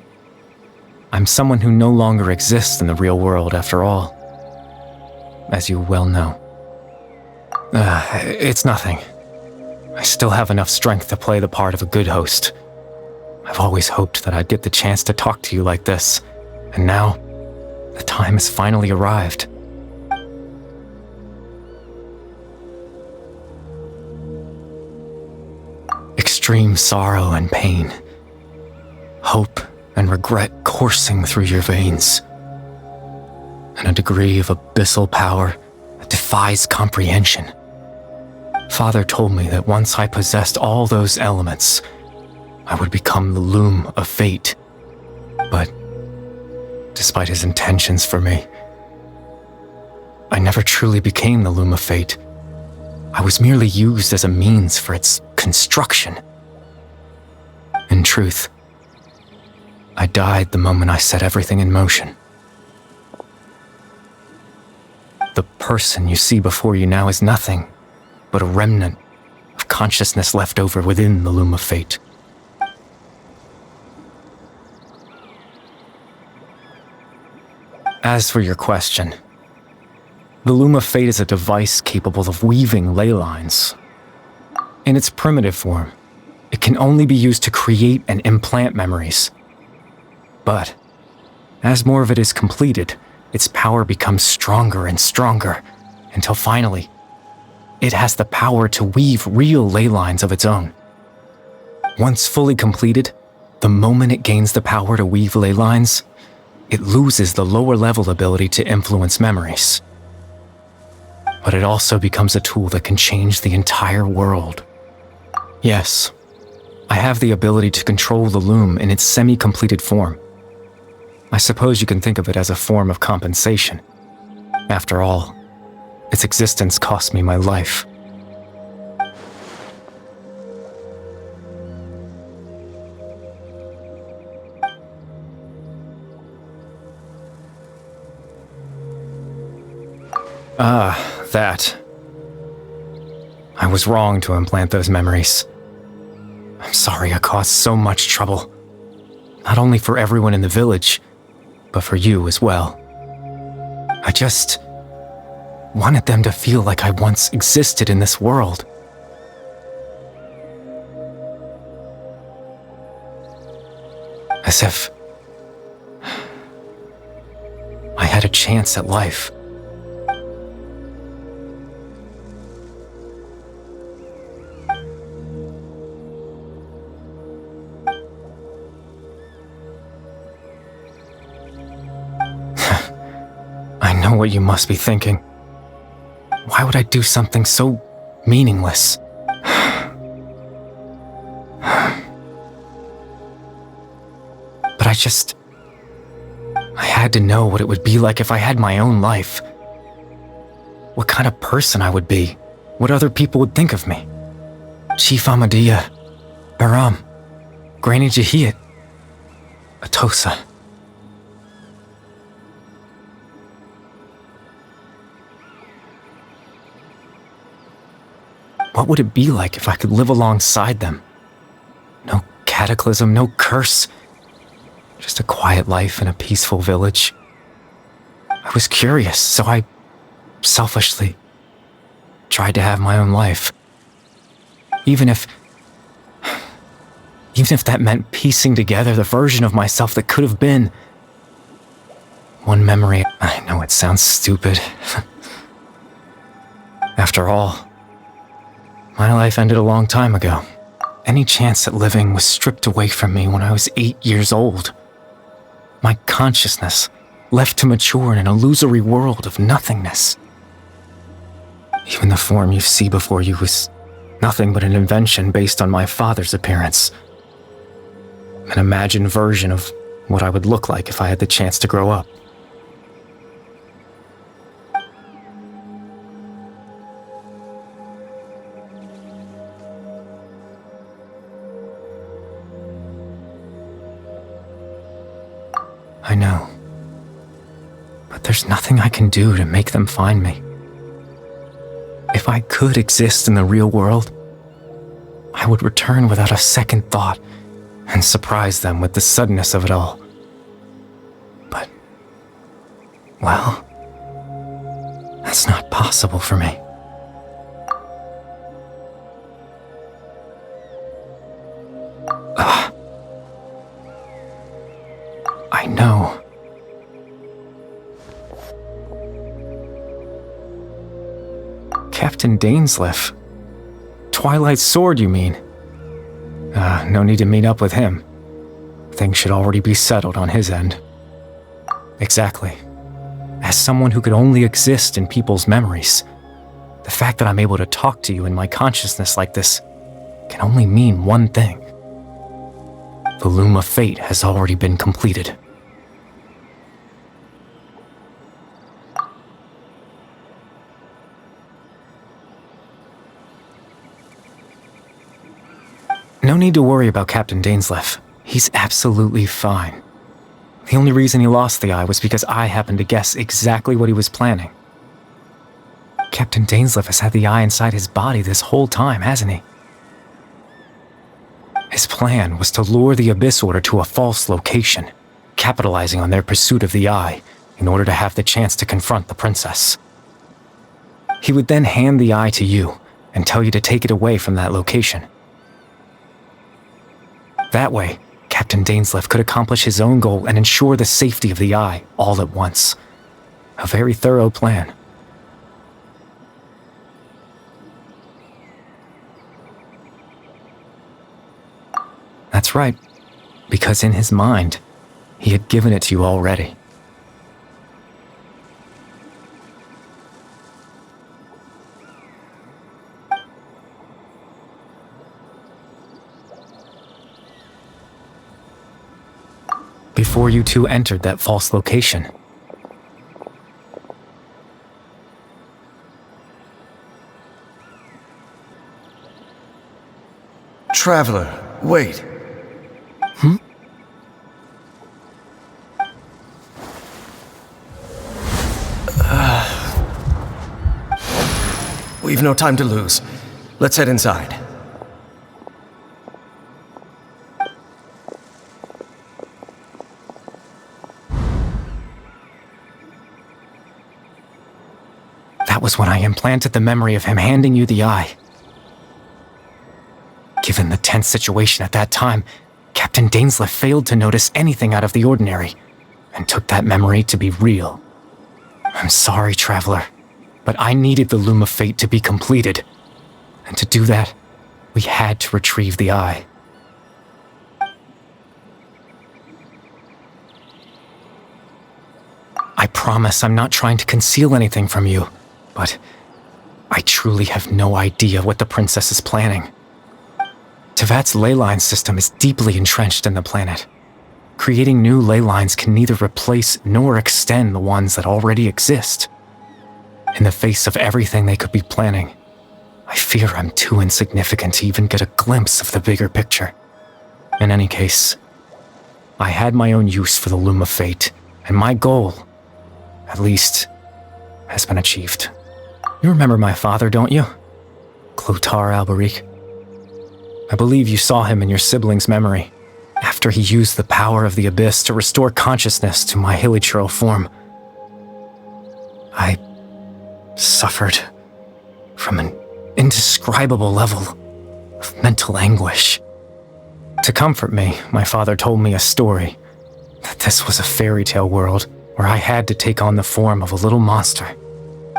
[SPEAKER 8] I'm someone who no longer exists in the real world, after all. As you well know. It's nothing. I still have enough strength to play the part of a good host. I've always hoped that I'd get the chance to talk to you like this, and now, the time has finally arrived. Extreme sorrow and pain, hope and regret coursing through your veins, and a degree of abyssal power that defies comprehension. Father told me that once I possessed all those elements, I would become the loom of fate. But despite his intentions for me, I never truly became the loom of fate. I was merely used as a means for its construction. In truth, I died the moment I set everything in motion. The person you see before you now is nothing but a remnant of consciousness left over within the loom of fate. As for your question, the loom of fate is a device capable of weaving ley lines. In its primitive form, it can only be used to create and implant memories. But as more of it is completed, its power becomes stronger and stronger, until finally, it has the power to weave real ley lines of its own. Once fully completed, the moment it gains the power to weave ley lines, it loses the lower level ability to influence memories. But it also becomes a tool that can change the entire world. Yes, I have the ability to control the loom in its semi-completed form. I suppose you can think of it as a form of compensation. After all, its existence cost me my life. That. I was wrong to implant those memories. I'm sorry I caused so much trouble. Not only for everyone in the village, but for you as well. I just wanted them to feel like I once existed in this world. As if I had a chance at life. know what you must be thinking. Why would I do something so meaningless? But I had to know what it would be like if I had my own life. What kind of person I would be. What other people would think of me. Chief Ahmadiyya, Aram, Granny Jahiyat, Atosa. What would it be like if I could live alongside them? No cataclysm, no curse. Just a quiet life in a peaceful village. I was curious, so I selfishly tried to have my own life. Even if that meant piecing together the version of myself that could have been. One memory. I know it sounds stupid. After all, my life ended a long time ago. Any chance at living was stripped away from me when I was 8 years old. My consciousness left to mature in an illusory world of nothingness. Even the form you see before you was nothing but an invention based on my father's appearance. An imagined version of what I would look like if I had the chance to grow up. I know. But there's nothing I can do to make them find me. If I could exist in the real world, I would return without a second thought and surprise them with the suddenness of it all. But, well, that's not possible for me. I know. Captain Dainsleif. Twilight Sword, you mean? No need to meet up with him. Things should already be settled on his end. Exactly. As someone who could only exist in people's memories, the fact that I'm able to talk to you in my consciousness like this can only mean one thing. The Loom of Fate has already been completed. No need to worry about Captain Dainsleif. He's absolutely fine. The only reason he lost the eye was because I happened to guess exactly what he was planning. Captain Dainsleif has had the eye inside his body this whole time, hasn't he? His plan was to lure the Abyss Order to a false location, capitalizing on their pursuit of the eye in order to have the chance to confront the princess. He would then hand the eye to you and tell you to take it away from that location. That way, Captain Dainsleif could accomplish his own goal and ensure the safety of the eye all at once. A very thorough plan. That's right, because in his mind, he had given it to you already. Before you two entered that false location.
[SPEAKER 7] Traveler, wait. We've no time to lose. Let's head inside.
[SPEAKER 8] That was when I implanted the memory of him handing you the eye. Given the tense situation at that time, Captain Dainsleif failed to notice anything out of the ordinary, and took that memory to be real. I'm sorry, Traveler, but I needed the Loom of Fate to be completed. And to do that, we had to retrieve the eye. I promise I'm not trying to conceal anything from you, but I truly have no idea what the princess is planning. Tevat's ley line system is deeply entrenched in the planet. Creating new ley lines can neither replace nor extend the ones that already exist. In the face of everything they could be planning, I fear I'm too insignificant to even get a glimpse of the bigger picture. In any case, I had my own use for the Loom of Fate, and my goal, at least, has been achieved. You remember my father, don't you? Clotar Alberic. I believe you saw him in your sibling's memory, after he used the power of the Abyss to restore consciousness to my hilichurl form. I suffered from an indescribable level of mental anguish. To comfort me, my father told me a story, that this was a fairy tale world where I had to take on the form of a little monster.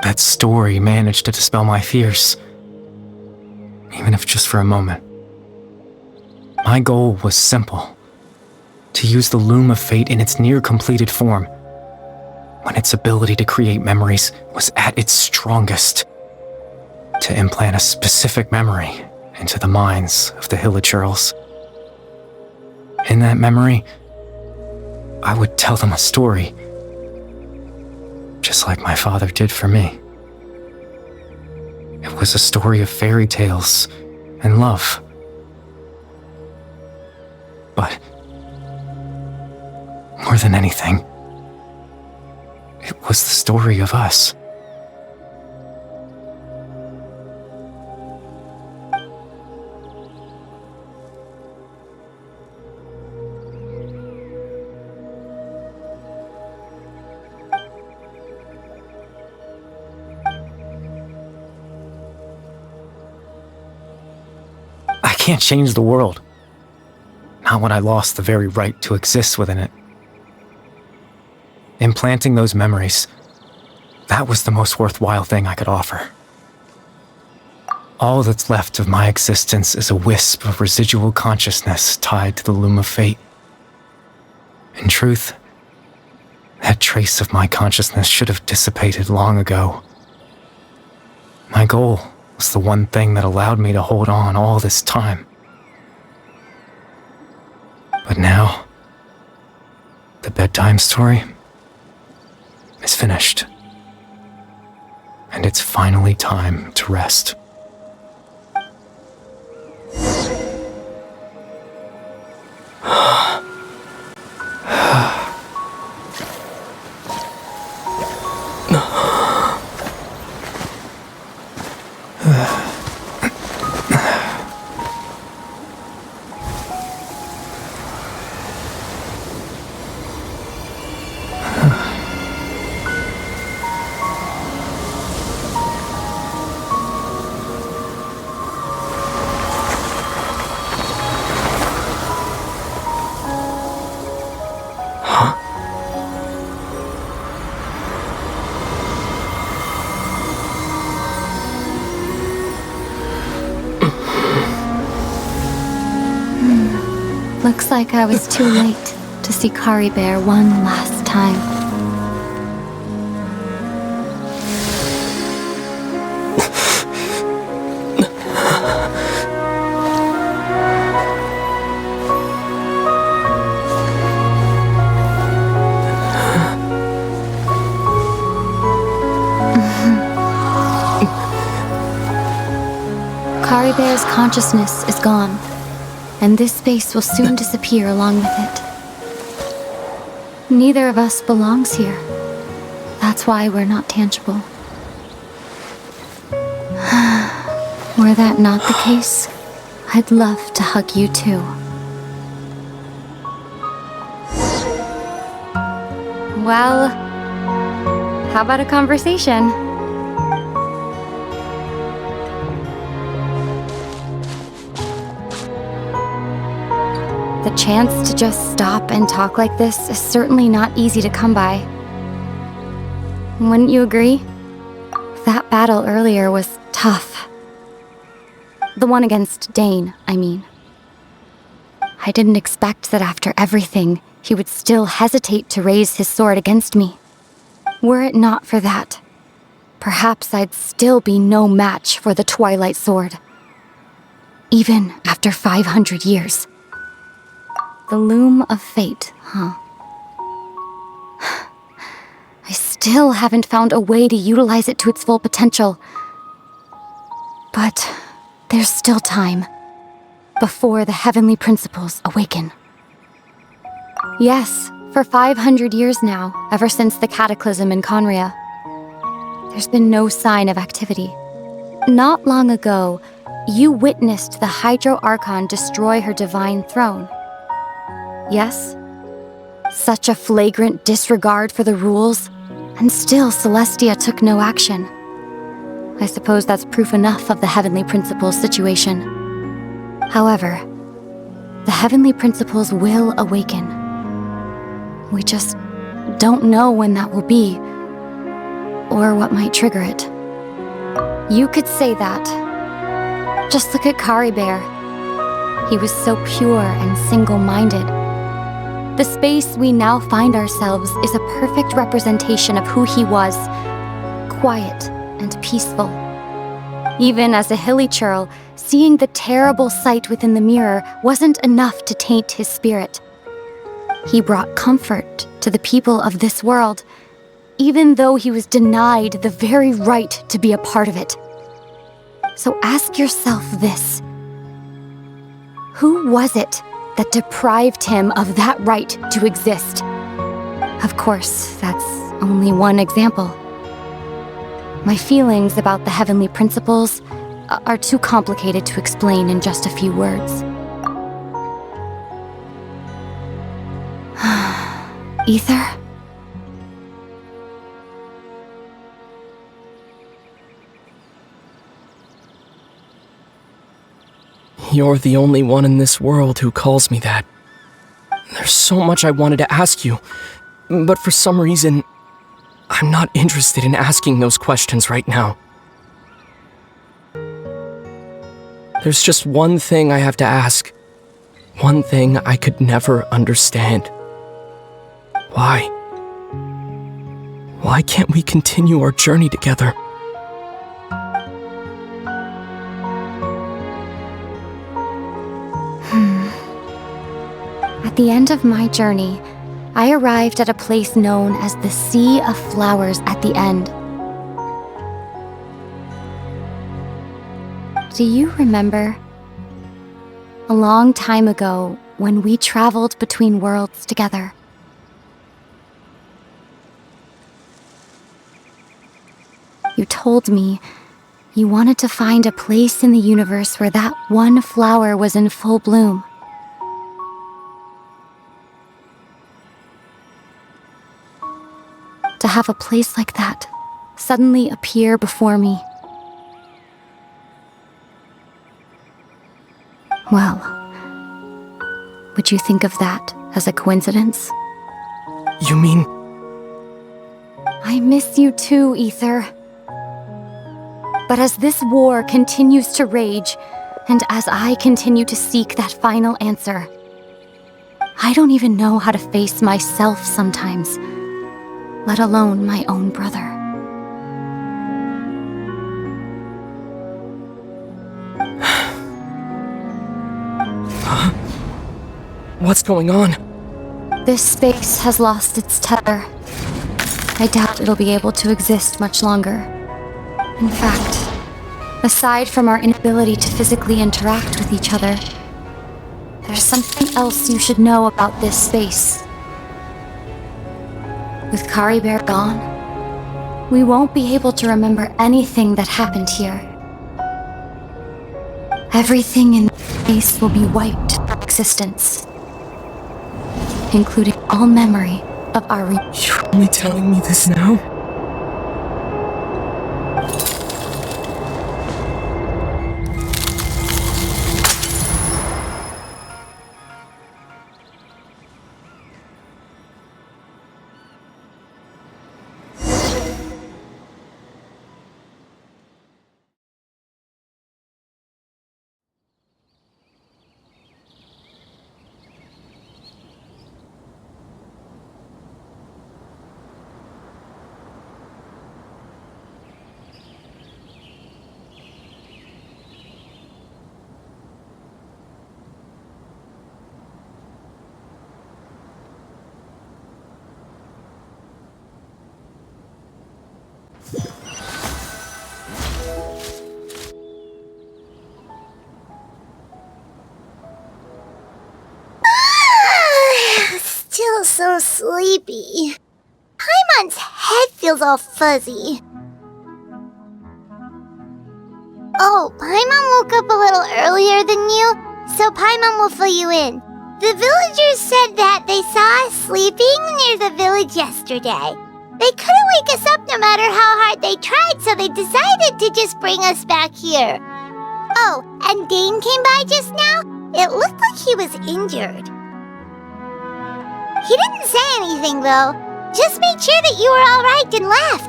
[SPEAKER 8] That story managed to dispel my fears, even if just for a moment. My goal was simple: to use the Loom of Fate in its near-completed form, when its ability to create memories was at its strongest, to implant a specific memory into the minds of the hilichurls. In that memory, I would tell them a story, just like my father did for me. It was a story of fairy tales and love. But more than anything, it was the story of us. I can't change the world. Not when I lost the very right to exist within it. Implanting those memories, that was the most worthwhile thing I could offer. All that's left of my existence is a wisp of residual consciousness tied to the Loom of Fate. In truth, that trace of my consciousness should have dissipated long ago. My goal was the one thing that allowed me to hold on all this time. But now, the bedtime story is finished. And it's finally time to rest.
[SPEAKER 1] Looks like I was too late to see Kari Bear one last time. Kari Bear's consciousness is gone, and this space will soon disappear along with it. Neither of us belongs here. That's why we're not tangible. Were that not the case, I'd love to hug you too. Well, how about a conversation? The chance to just stop and talk like this is certainly not easy to come by. Wouldn't you agree? That battle earlier was tough. The one against Dane, I mean. I didn't expect that after everything, he would still hesitate to raise his sword against me. Were it not for that, perhaps I'd still be no match for the Twilight Sword. Even after 500 years. The loom of fate, huh? I still haven't found a way to utilize it to its full potential. But there's still time, before the heavenly principles awaken. Yes, for 500 years now, ever since the cataclysm in Conria, there's been no sign of activity. Not long ago, you witnessed the Hydro Archon destroy her divine throne. Yes? Such a flagrant disregard for the rules, and still Celestia took no action. I suppose that's proof enough of the Heavenly Principles situation. However, the Heavenly Principles will awaken. We just don't know when that will be, or what might trigger it. You could say that. Just look at Kari Bear. He was so pure and single-minded. The space we now find ourselves is a perfect representation of who he was, quiet and peaceful. Even as a hilly churl, seeing the terrible sight within the mirror wasn't enough to taint his spirit. He brought comfort to the people of this world, even though he was denied the very right to be a part of it. So ask yourself this. Who was it that deprived him of that right to exist? Of course, that's only one example. My feelings about the heavenly principles are too complicated to explain in just a few words. Ether?
[SPEAKER 9] You're the only one in this world who calls me that. There's so much I wanted to ask you, but for some reason, I'm not interested in asking those questions right now. There's just one thing I have to ask. One thing I could never understand. Why? Why can't we continue our journey together?
[SPEAKER 1] At the end of my journey, I arrived at a place known as the Sea of Flowers at the end. Do you remember? A long time ago, when we traveled between worlds together. You told me you wanted to find a place in the universe where that one flower was in full bloom. To have a place like that suddenly appear before me. Well, would you think of that as a coincidence?
[SPEAKER 9] You mean...
[SPEAKER 1] I miss you too, Ether. But as this war continues to rage, and as I continue to seek that final answer, I don't even know how to face myself sometimes, let alone my own brother.
[SPEAKER 9] Huh? What's going on?
[SPEAKER 1] This space has lost its tether. I doubt it'll be able to exist much longer. In fact, aside from our inability to physically interact with each other, there's something else you should know about this space. With Kari Bear gone, we won't be able to remember anything that happened here. Everything in this space will be wiped from existence, including all memory of our
[SPEAKER 9] You're only telling me this now?
[SPEAKER 3] Still so sleepy. Paimon's head feels all fuzzy. Oh, Paimon woke up a little earlier than you, so Paimon will fill you in. The villagers said that they saw us sleeping near the village yesterday. They couldn't wake us up no matter how hard they tried, so they decided to just bring us back here. Oh, and Dane came by just now. It looked like he was injured. He didn't say anything, though. Just made sure that you were all right and left.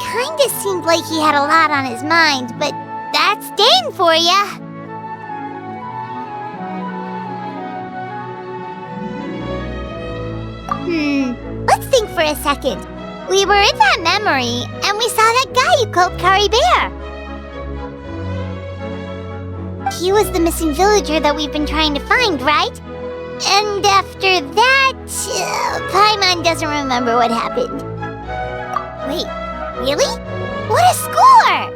[SPEAKER 3] Kinda seemed like he had a lot on his mind, but that's Dane for ya. Let's think for a second. We were in that memory, and we saw that guy you called Kari Bear. He was the missing villager that we've been trying to find, right? And after that, Paimon doesn't remember what happened. Wait, really? What a score!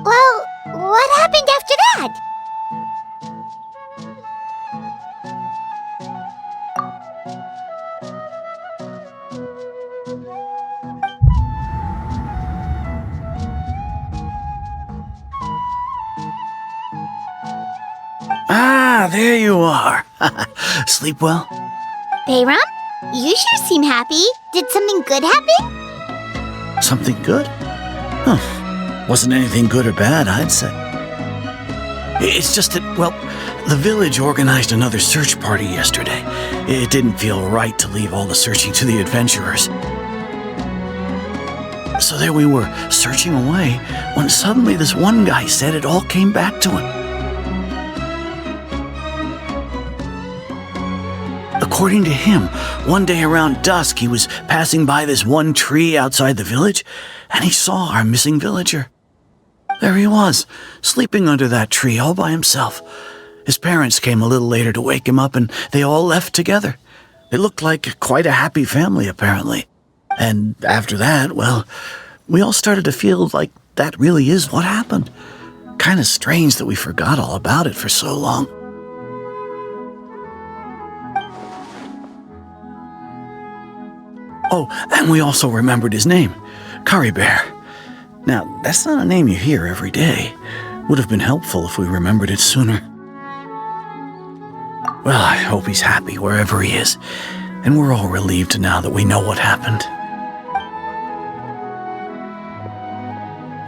[SPEAKER 3] Well, what happened after that?
[SPEAKER 4] Ah, there you are. Sleep well?
[SPEAKER 3] Bayram, you sure seem happy. Did something good happen?
[SPEAKER 4] Something good? Huh. Wasn't anything good or bad, I'd say. It's just that, well, the village organized another search party yesterday. It didn't feel right to leave all the searching to the adventurers. So there we were, searching away, when suddenly this one guy said it all came back to him. According to him, one day around dusk, he was passing by this one tree outside the village, and he saw our missing villager. There he was, sleeping under that tree all by himself. His parents came a little later to wake him up, and they all left together. It looked like quite a happy family, apparently. And after that, well, we all started to feel like that really is what happened. Kind of strange that we forgot all about it for so long. Oh, and we also remembered his name, Kari Bear. Now, that's not a name you hear every day. Would have been helpful if we remembered it sooner. Well, I hope he's happy wherever he is, and we're all relieved now that we know what happened.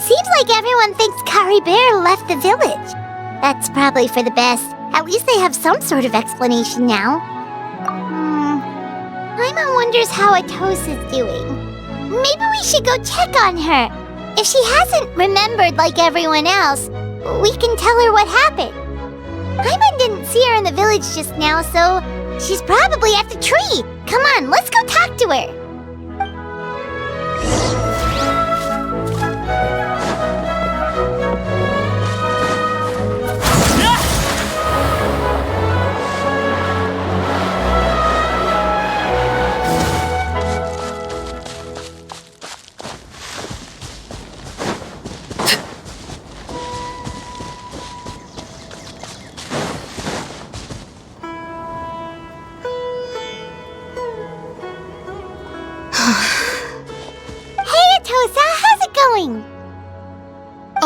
[SPEAKER 3] Seems like everyone thinks Kari Bear left the village. That's probably for the best. At least they have some sort of explanation now. Paimon wonders how Atosa's doing. Maybe we should go check on her. If she hasn't remembered like everyone else, we can tell her what happened. Paimon didn't see her in the village just now, so she's probably at the tree. Come on, let's go talk to her.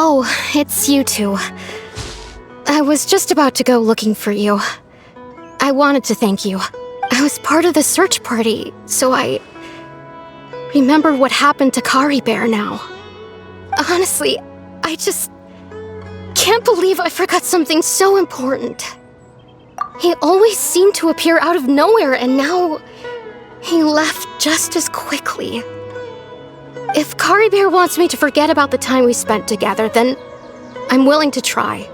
[SPEAKER 6] Oh, it's you two. I was just about to go looking for you. I wanted to thank you. I was part of the search party, so I remembered what happened to Kari Bear now. Honestly, I just can't believe I forgot something so important. He always seemed to appear out of nowhere, and now he left just as quickly. If Kari Bear wants me to forget about the time we spent together, then I'm willing to try.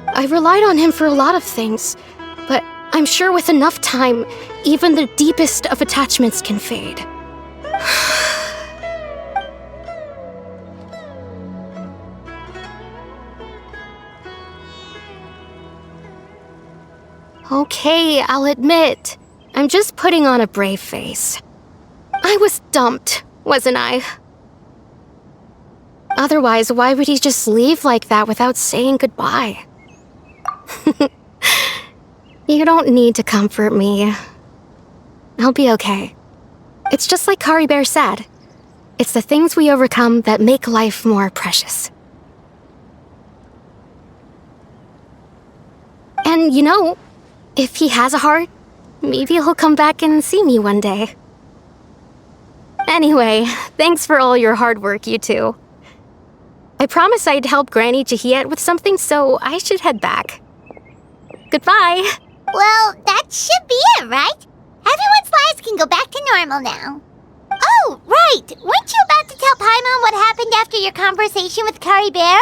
[SPEAKER 6] I relied on him for a lot of things, but I'm sure with enough time, even the deepest of attachments can fade. Okay, I'll admit, I'm just putting on a brave face. I was dumped, wasn't I? Otherwise, why would he just leave like that without saying goodbye? You don't need to comfort me. I'll be okay. It's just like Kari Bear said. It's the things we overcome that make life more precious. And you know, if he has a heart, maybe he'll come back and see me one day. Anyway, thanks for all your hard work, you two. I promised I'd help Granny Jahiet with something, so I should head back. Goodbye!
[SPEAKER 3] Well, that should be it, right? Everyone's lives can go back to normal now. Oh, right! Weren't you about to tell Paimon what happened after your conversation with Kari Bear?